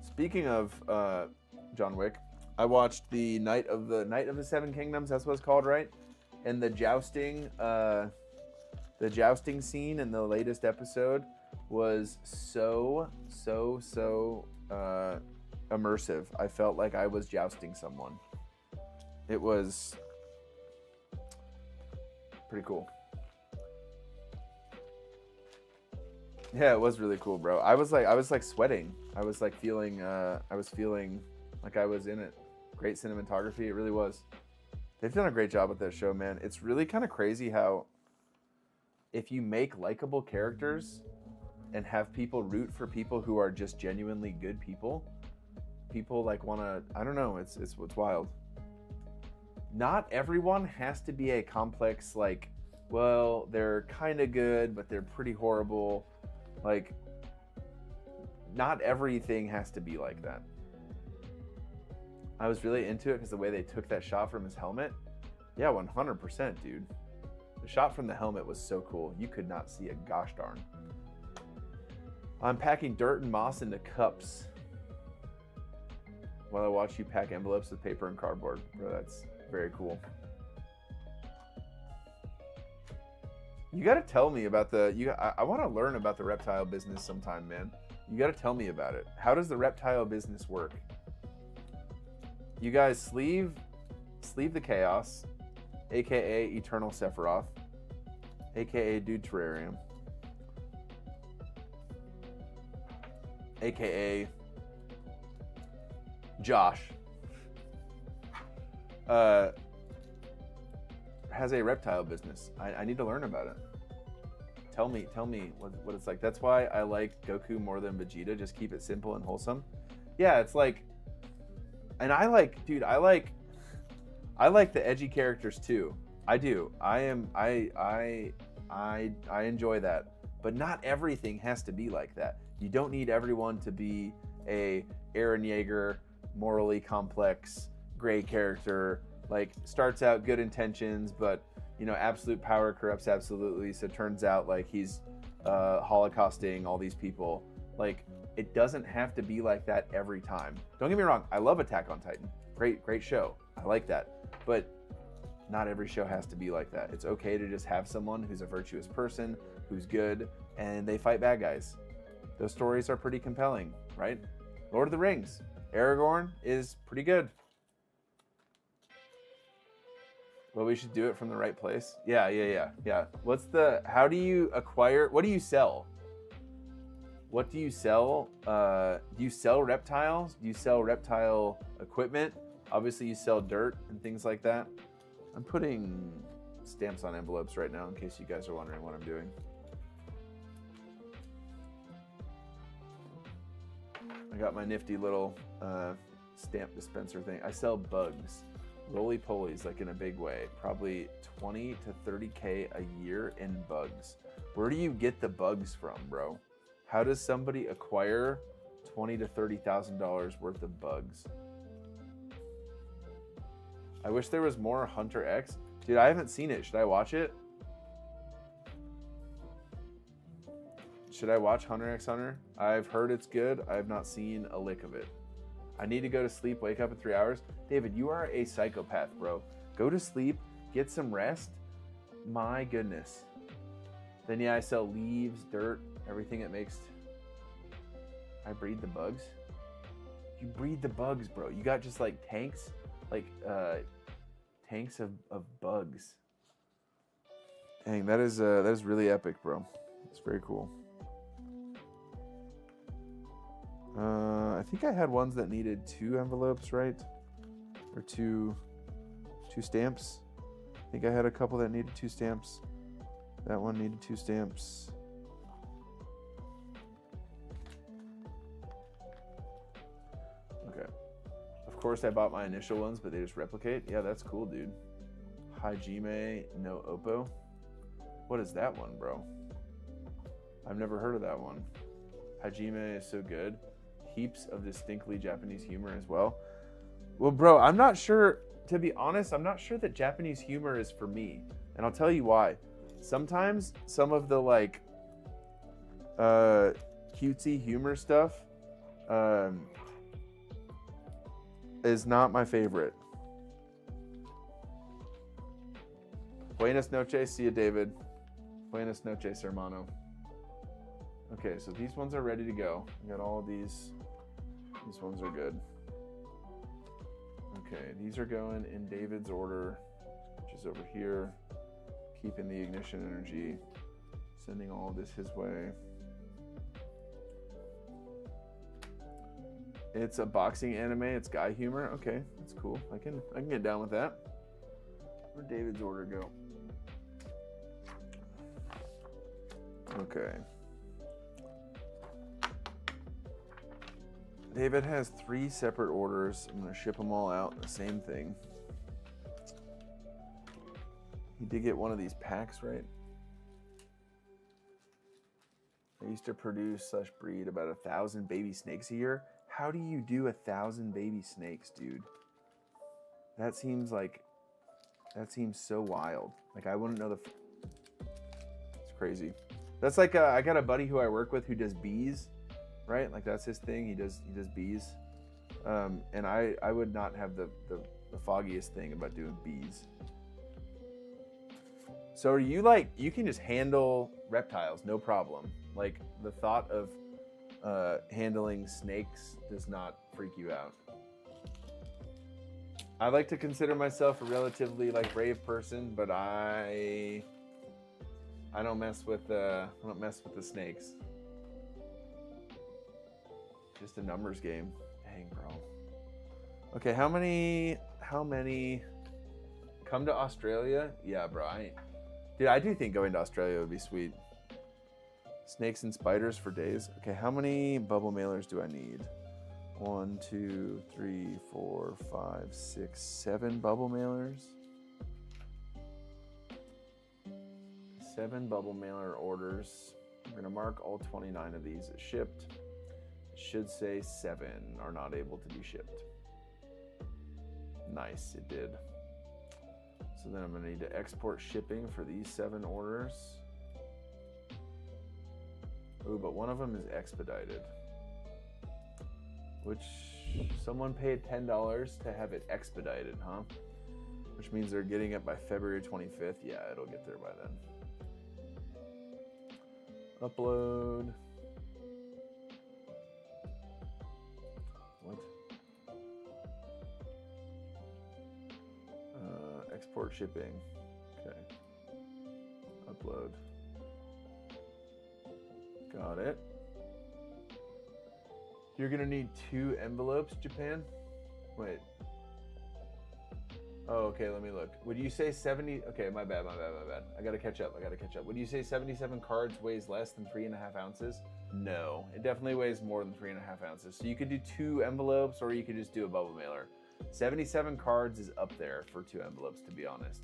Speaking of John Wick, I watched the Night of the Seven Kingdoms. That's what it's called, right? And the jousting scene in the latest episode was so immersive. I felt like I was jousting someone. It was pretty cool. Yeah, it was really cool, bro. I was like sweating. I was like feeling like I was in it. Great cinematography, it really was. They've done a great job with that show, man. It's really kind of crazy how if you make likable characters and have people root for people who are just genuinely good people, people like want to, I don't know, it's wild. Not everyone has to be a complex, like, well, they're kind of good, but they're pretty horrible. Like, not everything has to be like that. I was really into it because the way they took that shot from his helmet. Yeah, 100%, dude. The shot from the helmet was so cool. You could not see a gosh darn. I'm packing dirt and moss into cups while I watch you pack envelopes with paper and cardboard. Bro, that's very cool. You got to tell me about I want to learn about the reptile business sometime, man. You got to tell me about it. How does the reptile business work? You guys sleeve the chaos, aka Eternal Sephiroth, aka Dude Terrarium, aka Josh, has a reptile business. I need to learn about it. Tell me what it's like. That's why I like Goku more than Vegeta. Just keep it simple and wholesome. Yeah, it's like, and I like the edgy characters too. I do. I enjoy that. But not everything has to be like that. You don't need everyone to be a Eren Yeager, morally complex, gray character. Like, starts out good intentions, but you know, absolute power corrupts absolutely. So it turns out like he's holocausting all these people. Like, it doesn't have to be like that every time. Don't get me wrong. I love Attack on Titan. Great show. I like that. But not every show has to be like that. It's okay to just have someone who's a virtuous person, who's good, and they fight bad guys. Those stories are pretty compelling, right? Lord of the Rings. Aragorn is pretty good. Well, we should do it from the right place. Yeah. How do you acquire, what do you sell? What do you sell? Do you sell reptiles? Do you sell reptile equipment? Obviously you sell dirt and things like that. I'm putting stamps on envelopes right now in case you guys are wondering what I'm doing. I got my nifty little stamp dispenser thing. I sell bugs. Roly-polies, like in a big way. Probably 20 to 30K a year in bugs. Where do you get the bugs from, bro? How does somebody acquire $20,000 to $30,000 worth of bugs? I wish there was more Hunter X. Dude, I haven't seen it. Should I watch it? Should I watch Hunter X Hunter? I've heard it's good. I have not seen a lick of it. I need to go to sleep, wake up in 3 hours. David, you are a psychopath, bro. Go to sleep, get some rest. My goodness. Then yeah, I sell leaves, dirt, everything it makes. I breed the bugs. You breed the bugs, bro. You got just like tanks, like tanks of bugs. Dang, that is really epic, bro. It's very cool. I think I had ones that needed 2 envelopes, right? Or two stamps. I think I had a couple that needed 2 stamps. That one needed 2 stamps. Okay. Of course, I bought my initial ones, but they just replicate. Yeah, that's cool, dude. Hajime no Oppo. What is that one, bro? I've never heard of that one. Hajime is so good. Heaps of distinctly Japanese humor as well. Well, bro, I'm not sure, to be honest, I'm not sure that Japanese humor is for me. And I'll tell you why. Sometimes some of the like cutesy humor stuff is not my favorite. Buenas noches, see you, David. Buenas noches, hermano. Okay, so these ones are ready to go. We got all of these. These ones are good. Okay, these are going in David's order, which is over here. Keeping the ignition energy. Sending all of this his way. It's a boxing anime. It's guy humor. Okay, that's cool. I can get down with that. Where'd David's order go? Okay. David has 3 separate orders. I'm gonna ship them all out. The same thing. He did get one of these packs, right? I used to produce / breed about 1,000 baby snakes a year. How do you do 1,000 baby snakes, dude? That seems so wild. Like, I wouldn't know it's crazy. That's like I got a buddy who I work with who does bees, right? Like, that's his thing. He does bees, and I would not have the foggiest thing about doing bees. So are you like, you can just handle reptiles, no problem. Like, the thought of handling snakes does not freak you out. I like to consider myself a relatively like brave person, but I don't mess with the snakes. Just a numbers game. Dang, bro. Okay, how many come to Australia? Yeah, bro. Dude, I do think going to Australia would be sweet. Snakes and spiders for days. Okay, how many bubble mailers do I need? 1, 2, 3, 4, 5, 6, 7 bubble mailers. 7 bubble mailer orders. I'm gonna mark all 29 of these as shipped. It should say 7 are not able to be shipped. Nice, it did. So then I'm gonna need to export shipping for these 7 orders. Ooh, but one of them is expedited. Which, someone paid $10 to have it expedited, huh? Which means they're getting it by February 25th. Yeah, it'll get there by then. Upload. What? Export shipping. Okay. Upload. Got it. You're gonna need 2 envelopes, Japan? Wait. Oh, okay, let me look. Would you say 70? Okay, my bad. I gotta catch up. Would you say 77 cards weighs less than 3.5 ounces? No, it definitely weighs more than 3.5 ounces. So you could do 2 envelopes, or you could just do a bubble mailer. 77 cards is up there for 2 envelopes, to be honest.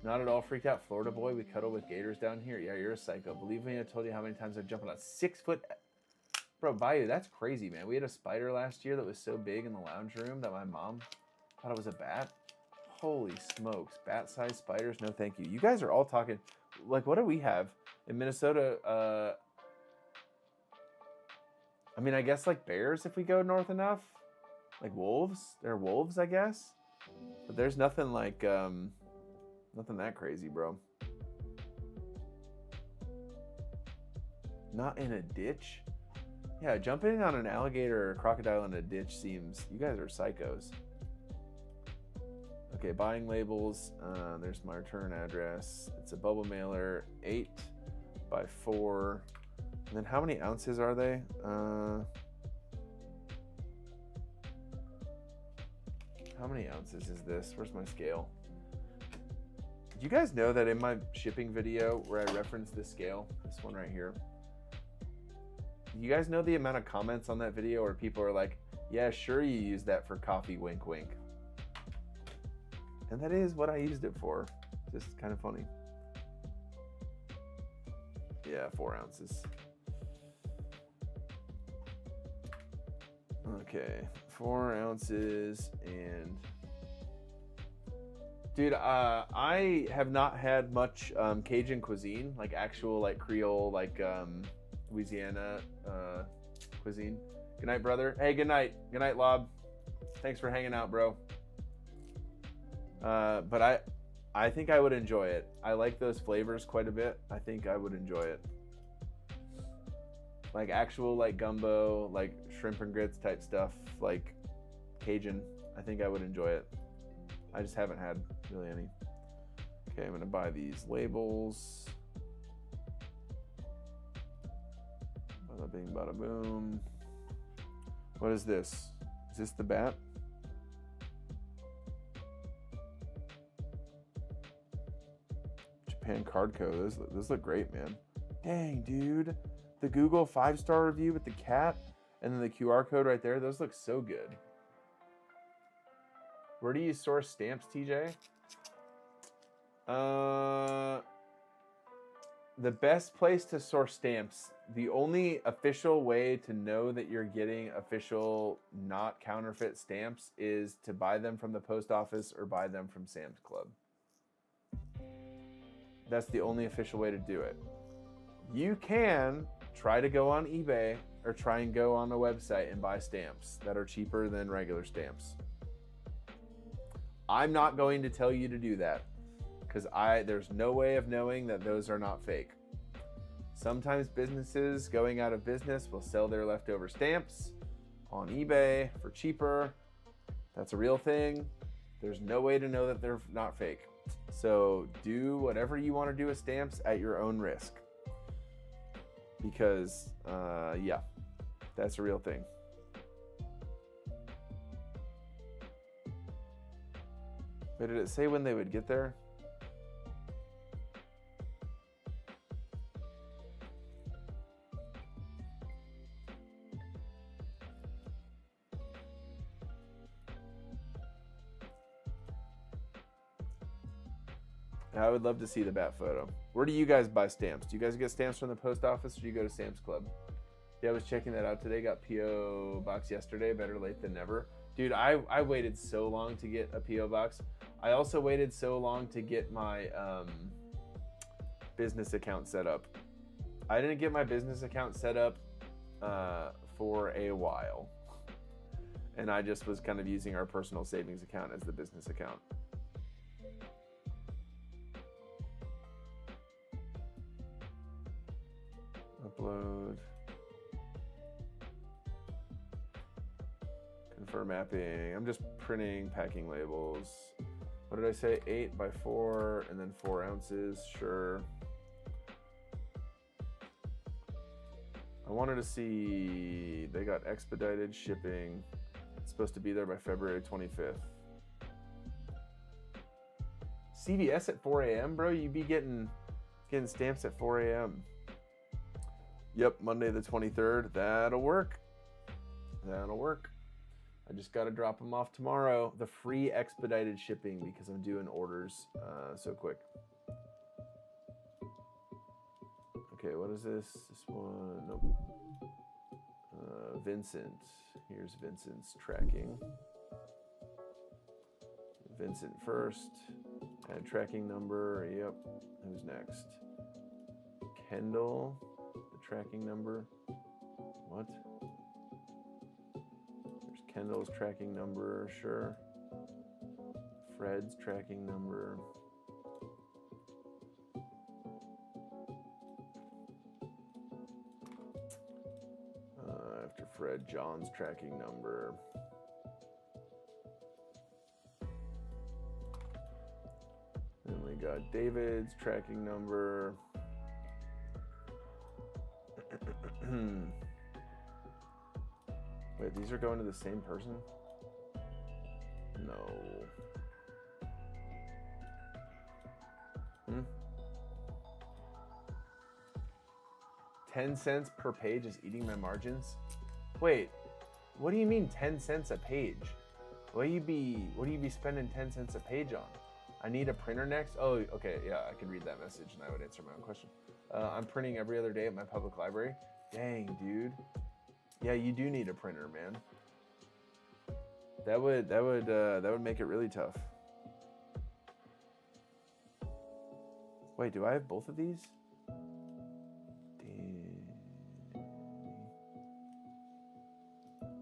Not at all freaked out, Florida boy. We cuddle with gators down here. Yeah, you're a psycho. Believe me, I told you how many times I've jumped on a 6-foot. Bro, Bayou, that's crazy, man. We had a spider last year that was so big in the lounge room that my mom thought it was a bat. Holy smokes. Bat-sized spiders? No, thank you. You guys are all talking. Like, what do we have in Minnesota? I mean, I guess like bears if we go north enough. Like wolves. There are wolves, I guess. But there's nothing like, nothing that crazy, bro. Not in a ditch? Yeah, jumping on an alligator or a crocodile in a ditch seems... You guys are psychos. Okay, buying labels. There's my return address. It's a bubble mailer, 8 by 4. And then how many ounces are they? How many ounces is this? Where's my scale? Do you guys know that in my shipping video where I referenced this scale, this one right here, you guys know the amount of comments on that video where people are like, yeah, sure you use that for coffee, wink, wink. And that is what I used it for. Just kind of funny. Yeah, 4 ounces. Okay, 4 ounces and... Dude, I have not had much Cajun cuisine, like actual like Creole, like Louisiana cuisine. Good night, brother. Hey, good night. Good night, Lob. Thanks for hanging out, bro. But I think I would enjoy it. I like those flavors quite a bit. I think I would enjoy it. Like actual like gumbo, like shrimp and grits type stuff, like Cajun. I think I would enjoy it. I just haven't had really any. Okay, I'm gonna buy these labels. Bada bing, bada boom. What is this? Is this the bat? Japan Card Co. Those look great, man. Dang, dude. The Google 5-star review with the cat and then the QR code right there. Those look so good. Where do you source stamps, TJ? The best place to source stamps, the only official way to know that you're getting official, not counterfeit stamps is to buy them from the post office or buy them from Sam's Club. That's the only official way to do it. You can try to go on eBay or try and go on a website and buy stamps that are cheaper than regular stamps. I'm not going to tell you to do that because there's no way of knowing that those are not fake. Sometimes businesses going out of business will sell their leftover stamps on eBay for cheaper. That's a real thing. There's no way to know that they're not fake. So do whatever you want to do with stamps at your own risk. Because, yeah, that's a real thing. But did it say when they would get there? I would love to see the bat photo. Where do you guys buy stamps? Do you guys get stamps from the post office or do you go to Sam's Club? Yeah, I was checking that out today. Got P.O. box yesterday. Better late than never. Dude, I waited so long to get a P.O. box. I also waited so long to get my business account set up. I didn't get my business account set up for a while. And I just was kind of using our personal savings account as the business account. Upload. Confirm mapping. I'm just printing packing labels. What did I say? 8 by 4 and then 4 ounces. Sure. I wanted to see, they got expedited shipping. It's supposed to be there by February 25th. CVS at 4 a.m., bro? You be getting stamps at 4 a.m. Yep, Monday the 23rd. That'll work. That'll work. I just got to drop them off tomorrow. The free expedited shipping because I'm doing orders so quick. Okay, what is this? This one, nope. Vincent. Here's Vincent's tracking. Vincent first. Add tracking number. Yep. Who's next? Kendall. The tracking number. What? There's Kendall's tracking number. Sure. Fred's tracking number. After Fred, John's tracking number. Then we got David's tracking number. Wait, these are going to the same person? No. 10 cents per page is eating my margins? Wait, what do you mean 10 cents a page? What do you be spending 10 cents a page on? I need a printer next? Oh, okay, yeah, I can read that message and I would answer my own question. I'm printing every other day at my public library. Dang, dude. Yeah, you do need a printer, man. That would make it really tough. Wait, do I have both of these?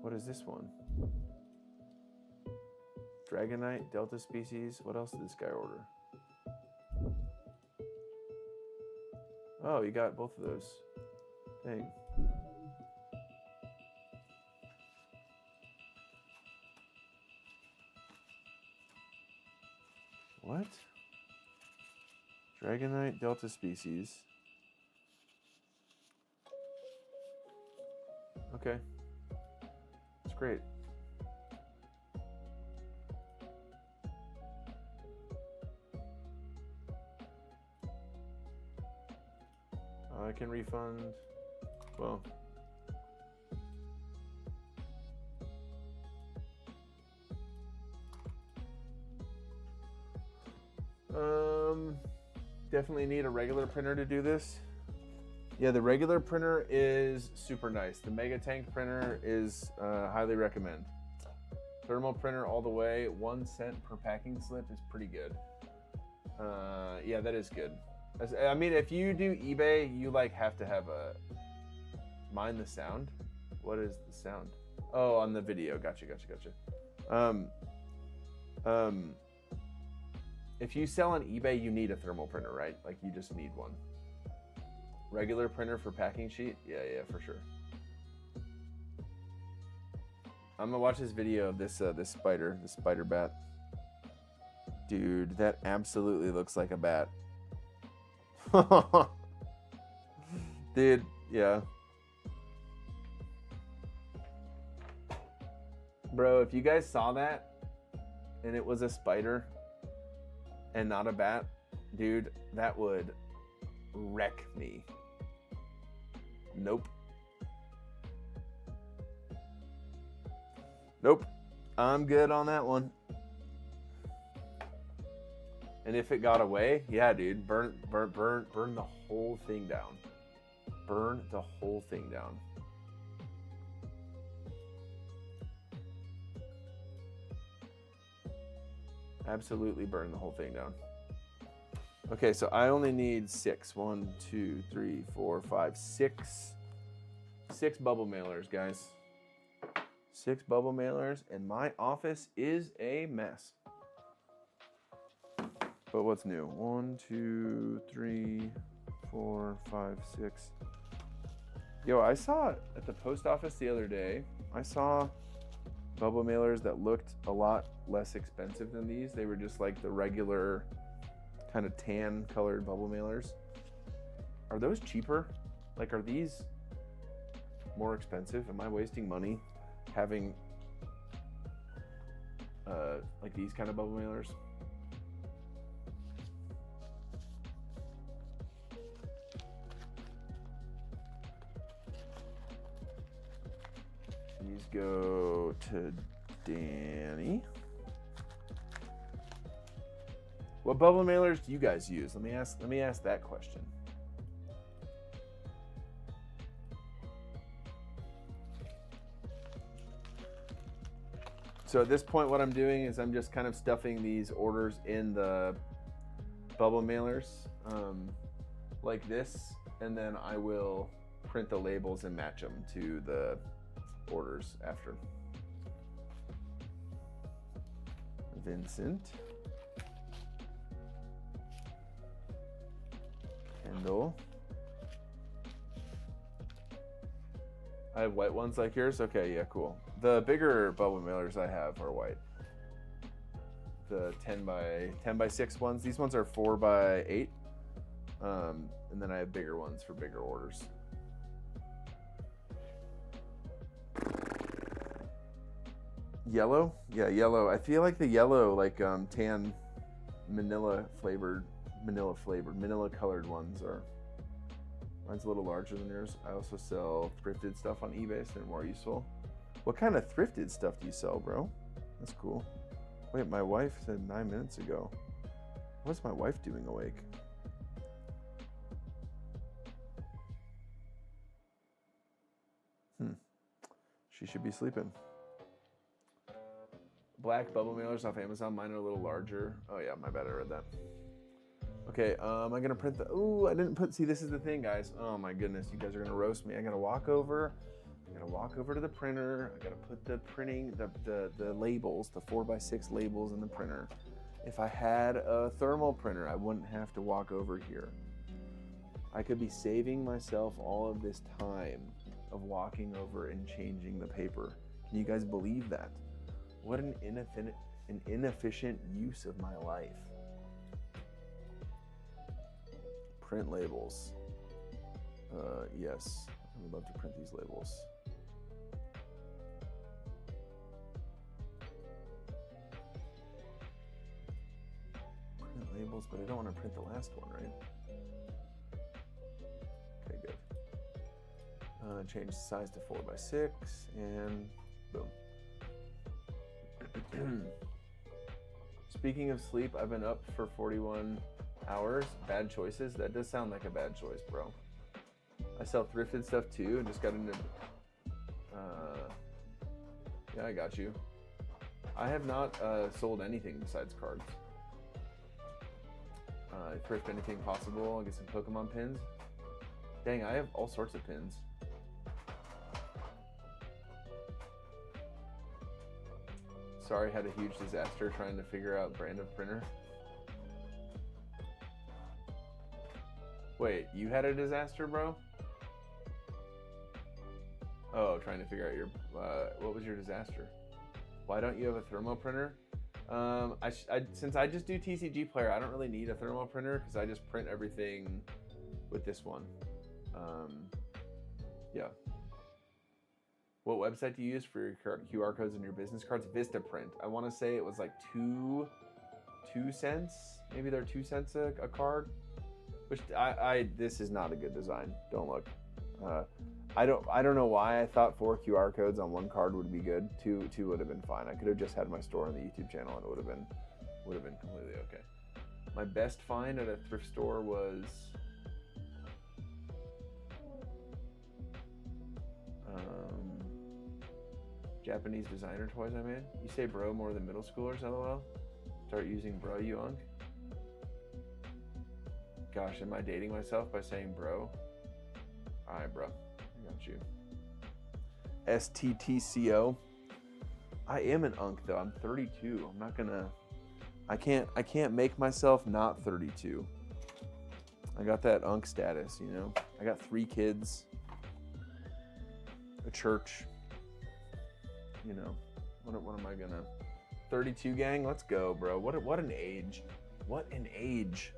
What is this one? Dragonite, Delta species. What else did this guy order? Oh, you got both of those. Dang. What? Dragonite, Delta species. Okay. It's great. I can refund. Well, definitely need a regular printer to do this. Yeah, the regular printer is super nice. The Mega Tank printer is highly recommend. Thermal printer all the way. 1 cent per packing slip is pretty good. Yeah, that is good. I mean, if you do eBay, you like have to have a mind the sound. What is the sound? Oh, on the video. Gotcha. If you sell on eBay, you need a thermal printer, right? Like you just need one. Regular printer for packing sheet? Yeah, for sure. I'm gonna watch this video of this this spider bat. Dude, that absolutely looks like a bat. Dude, yeah. Bro, if you guys saw that and it was a spider and not a bat, dude, that would wreck me. Nope. I'm good on that one. And if it got away, yeah, dude, burn the whole thing down. Burn the whole thing down. Absolutely burn the whole thing down. Okay, so I only need 6. 1, 2, 3, 4, 5, 6. 6 bubble mailers, guys. 6 bubble mailers, and my office is a mess. But what's new? 1, 2, 3, 4, 5, 6. Yo, I saw at the post office the other day, I saw bubble mailers that looked a lot less expensive than these. They were just like the regular kind of tan colored bubble mailers. Are those cheaper? Like, are these more expensive? Am I wasting money having like these kind of bubble mailers? These go to Danny. What bubble mailers do you guys use? Let me ask that question. So at this point, what I'm doing is I'm just kind of stuffing these orders in the bubble mailers like this, and then I will print the labels and match them to the orders after. Vincent. Kendall. I have white ones like yours? Okay, yeah, cool. The bigger bubble mailers I have are white. The 10 by 6 ones. These ones are 4 by 8. And then I have bigger ones for bigger orders. Yellow? Yeah, yellow. I feel like the yellow, like tan manila colored ones are. Mine's a little larger than yours. I also sell thrifted stuff on eBay, so they're more useful. What kind of thrifted stuff do you sell, bro? That's cool. Wait, my wife said 9 minutes ago. What's my wife doing awake? She should be sleeping. Black bubble mailers off Amazon. Mine are a little larger. Oh yeah, my bad, I read that. Okay, am I gonna print the, ooh, I didn't put, see, this is the thing, guys. Oh my goodness, you guys are gonna roast me. I gotta walk over to the printer. I gotta put the printing, the labels, the 4x6 labels in the printer. If I had a thermal printer, I wouldn't have to walk over here. I could be saving myself all of this time of walking over and changing the paper. Can you guys believe that? What an inefficient use of my life. Print labels. Yes, I would love to print these labels. but I don't want to print the last one, right? Okay, good. Change the size to 4x6, and boom. Speaking of sleep, I've been up for 41 hours. Bad choices. That does sound like a bad choice, bro. I sell thrifted stuff too, and just got into. Yeah, I got you. I have not sold anything besides cards. I thrift anything possible. I'll get some Pokemon pins. Dang, I have all sorts of pins. Sorry, had a huge disaster trying to figure out brand of printer. Wait, you had a disaster, bro? Oh, trying to figure out your, what was your disaster? Why don't you have a thermo printer? Since I just do TCG player, I don't really need a thermo printer because I just print everything with this one. Yeah. What website do you use for your QR codes and your business cards? Vistaprint. I want to say it was like 2 cents. Maybe they're 2 cents a card. Which this is not a good design. Don't look. I don't know why I thought 4 QR codes on 1 card would be good. 2 would have been fine. I could have just had my store on the YouTube channel and it would have been completely okay. My best find at a thrift store was Japanese designer toys I made. You say bro more than middle schoolers, lol. Start using bro, you unk. Gosh, am I dating myself by saying bro? Alright, bro. I got you. STTCO. I am an unk though. I'm 32. I'm not gonna. I can't make myself not 32. I got that unk status, you know. I got 3 kids, a church. You know, what am I gonna? 32 gang. Let's go, bro. What an age. What an age.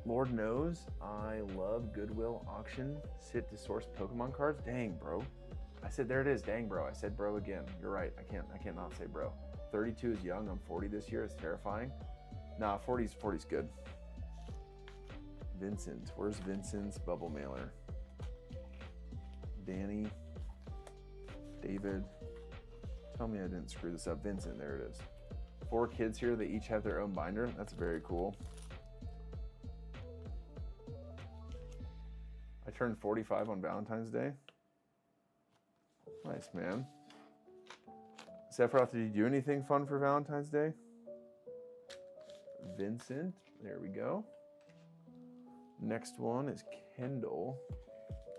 Lord knows I love Goodwill auction. Sit to source Pokemon cards. Dang, bro. I said there it is. Dang, bro. I said bro again. You're right. I can't not say bro. 32 is young. I'm 40 this year. It's terrifying. Nah, 40's good. Vincent. Where's Vincent's bubble mailer? Danny. David. Tell me I didn't screw this up. Vincent. There it is. 4 kids here. They each have their own binder. That's very cool. I turned 45 on Valentine's Day. Nice, man. Sephiroth, did you do anything fun for Valentine's Day? Vincent, there we go. Next one is Kendall,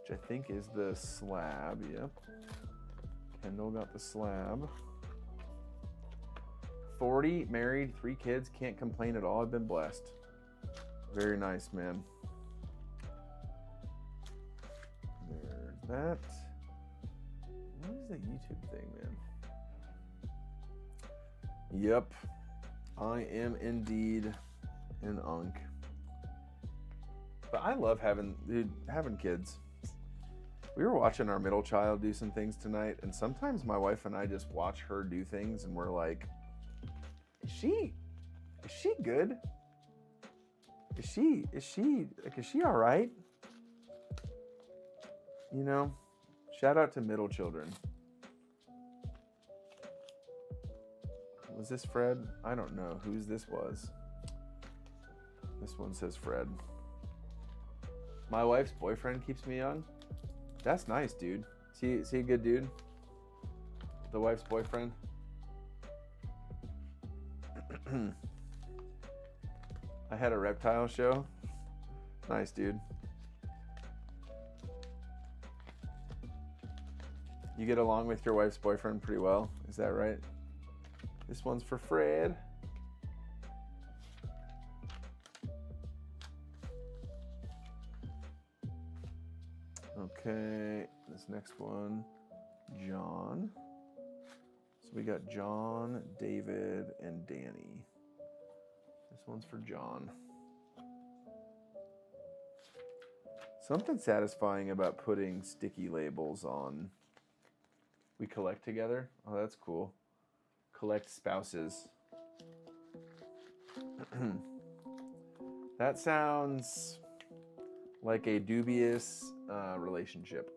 which I think is the slab, yep. Kendall got the slab. 40, married, 3 kids, can't complain at all. I've been blessed. Very nice, man. There's that. What is that YouTube thing, man? Yep, I am indeed an unk. But I love having kids. We were watching our middle child do some things tonight, and sometimes my wife and I just watch her do things, and we're like, is she good? Is she all right? You know, shout out to middle children. Was this Fred? I don't know whose this was. This one says Fred. My wife's boyfriend keeps me young. That's nice, dude. See a good dude? The wife's boyfriend. I had a reptile show. Nice, dude. You get along with your wife's boyfriend pretty well, is that right? This one's for Fred. Okay, this next one, John. So we got John, David, and Danny. This one's for John. Something satisfying about putting sticky labels on. We collect together. Oh, that's cool. Collect spouses. That sounds like a dubious relationship.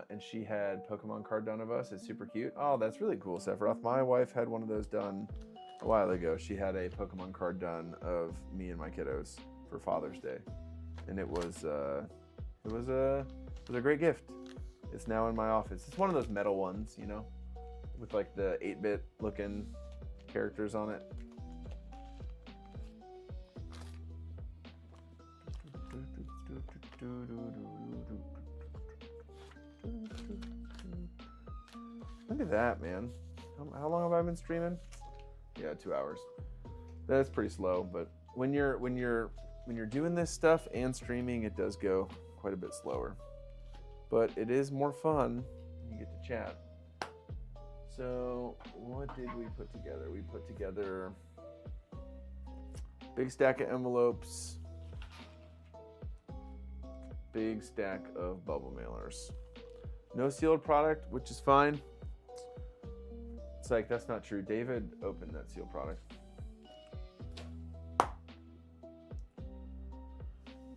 And she had Pokemon card done of us. It's super cute. Oh, that's really cool, Sephiroth. My wife had one of those done a while ago. She had a Pokemon card done of me and my kiddos for Father's Day, and it was a great gift. It's now in my office. It's one of those metal ones, you know, with like the 8-bit looking characters on it. Look at that, man. How long have I been streaming? Yeah, 2 hours. That's pretty slow, but when you're doing this stuff and streaming, it does go quite a bit slower. But it is more fun when you get to chat. So what did we put together? We put together big stack of envelopes, big stack of bubble mailers. No sealed product, which is fine. It's like, that's not true. David opened that sealed product.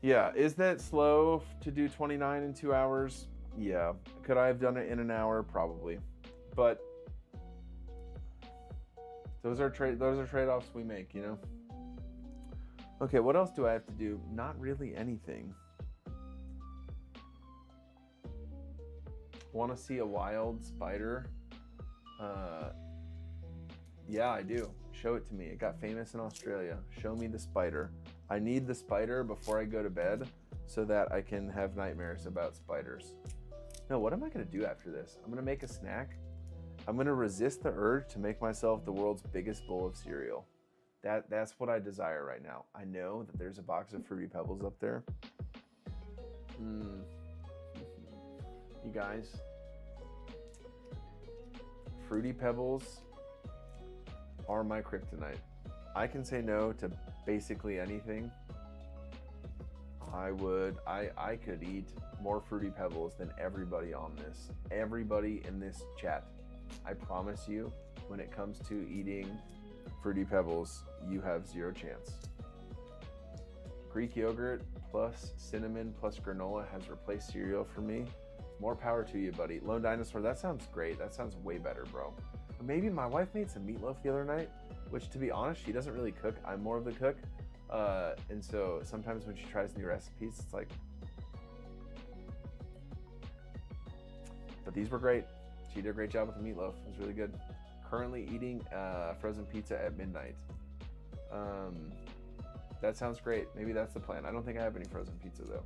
Yeah, is that slow to do 29 in 2 hours? Yeah. Could I have done it in an hour? Probably. But those are trade-offs we make, you know? Okay, what else do I have to do? Not really anything. Want to see a wild spider? Yeah, I do. Show it to me. It got famous in Australia. Show me the spider. I need the spider before I go to bed so that I can have nightmares about spiders. No, what am I going to do after this? I'm going to make a snack. I'm going to resist the urge to make myself the world's biggest bowl of cereal. That's what I desire right now. I know that there's a box of Fruity Pebbles up there. You guys, Fruity Pebbles are my kryptonite. I can say no to basically anything. I could eat more Fruity Pebbles than everybody on this. Everybody in this chat. I promise you, when it comes to eating Fruity Pebbles, you have zero chance. Greek yogurt plus cinnamon plus granola has replaced cereal for me. More power to you, buddy. Lone Dinosaur, that sounds great. That sounds way better, bro. Maybe my wife made some meatloaf the other night, which, to be honest, she doesn't really cook. I'm more of the cook. And so sometimes when she tries new recipes, it's like... But these were great. She did a great job with the meatloaf. It was really good. Currently eating frozen pizza at midnight. That sounds great. Maybe that's the plan. I don't think I have any frozen pizza, though.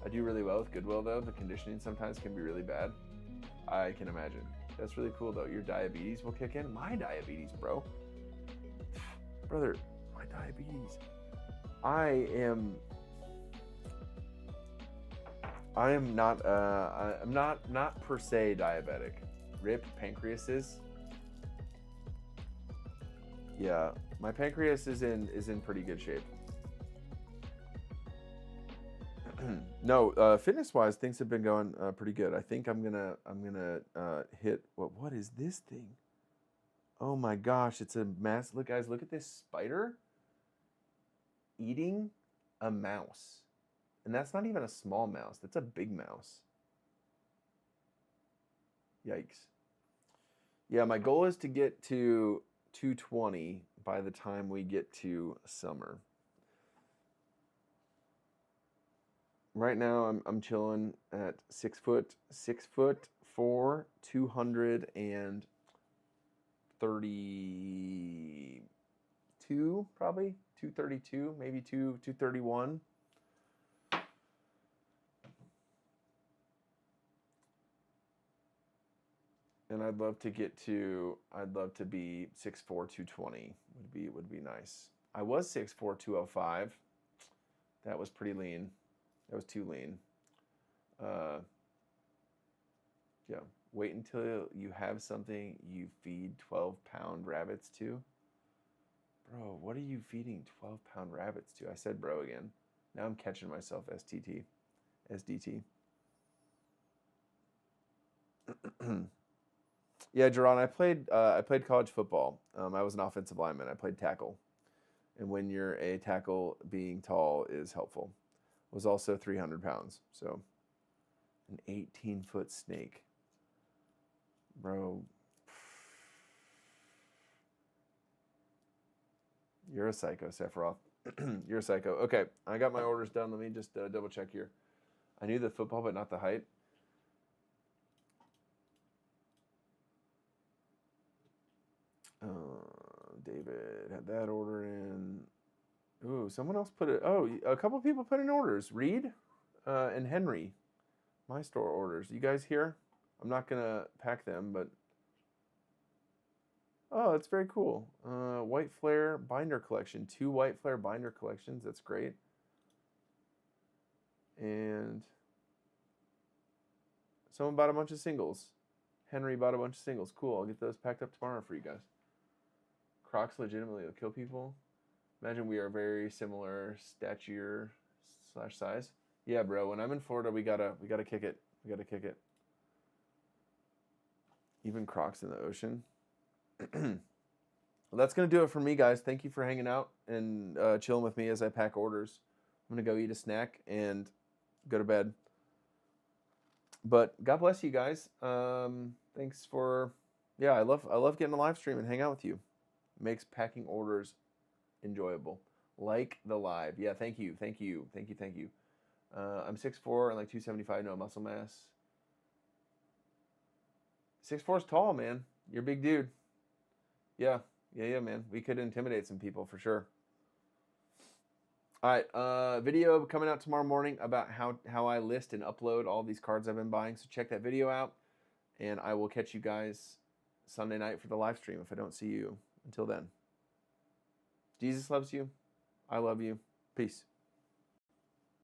I do really well with Goodwill, though. The conditioning sometimes can be really bad. I can imagine. That's really cool, though. Your diabetes will kick in. My diabetes, bro. Brother, my diabetes. I am not per se diabetic. RIP pancreases. Yeah, my pancreas is in pretty good shape. No, fitness-wise, things have been going pretty good. I think I'm gonna hit what is this thing? Oh my gosh, it's a mass. Look, guys, look at this spider eating a mouse, and that's not even a small mouse. That's a big mouse. Yikes. Yeah, my goal is to get to 220 by the time we get to summer. Right now, I'm chilling at 6 foot 4, 232, probably 232, maybe 231. And I'd love to be 6'4", 220 would be nice. I was 6'4", 205. That was pretty lean. That was too lean. Yeah. Wait until you have something you feed 12-pound rabbits to. Bro, what are you feeding 12-pound rabbits to? I said bro again. Now I'm catching myself, SDT. Yeah, Jerron, I played college football. I was an offensive lineman. I played tackle. And when you're a tackle, being tall is helpful. Was also 300 pounds. So an 18-foot snake. Bro, you're a psycho, Sephiroth. You're a psycho. Okay, I got my orders done. Let me just double check here. I knew the football, but not the height. David had that order in. Ooh, someone else put it. Oh, a couple people put in orders. Reed and Henry. My store orders. You guys here? I'm not going to pack them, but. Oh, that's very cool. White Flare binder collection. 2 White Flare binder collections. That's great. And someone bought a bunch of singles. Henry bought a bunch of singles. Cool. I'll get those packed up tomorrow for you guys. Crocs legitimately will kill people. Imagine we are very similar stature / size. Yeah, bro. When I'm in Florida, we gotta kick it. We gotta kick it. Even Crocs in the ocean. Well, that's gonna do it for me, guys. Thank you for hanging out and chilling with me as I pack orders. I'm gonna go eat a snack and go to bed. But God bless you guys. Thanks for, yeah. I love getting a live stream and hang out with you. It makes packing orders enjoyable. Like the live. Yeah, thank you. I'm 6'4" and like 275, no muscle mass. 6'4" is tall, man. You're a big dude. Yeah, man. We could intimidate some people for sure. All right, video coming out tomorrow morning about how I list and upload all these cards I've been buying. So check that video out, and I will catch you guys Sunday night for the live stream if I don't see you. Until then, Jesus loves you. I love you. Peace.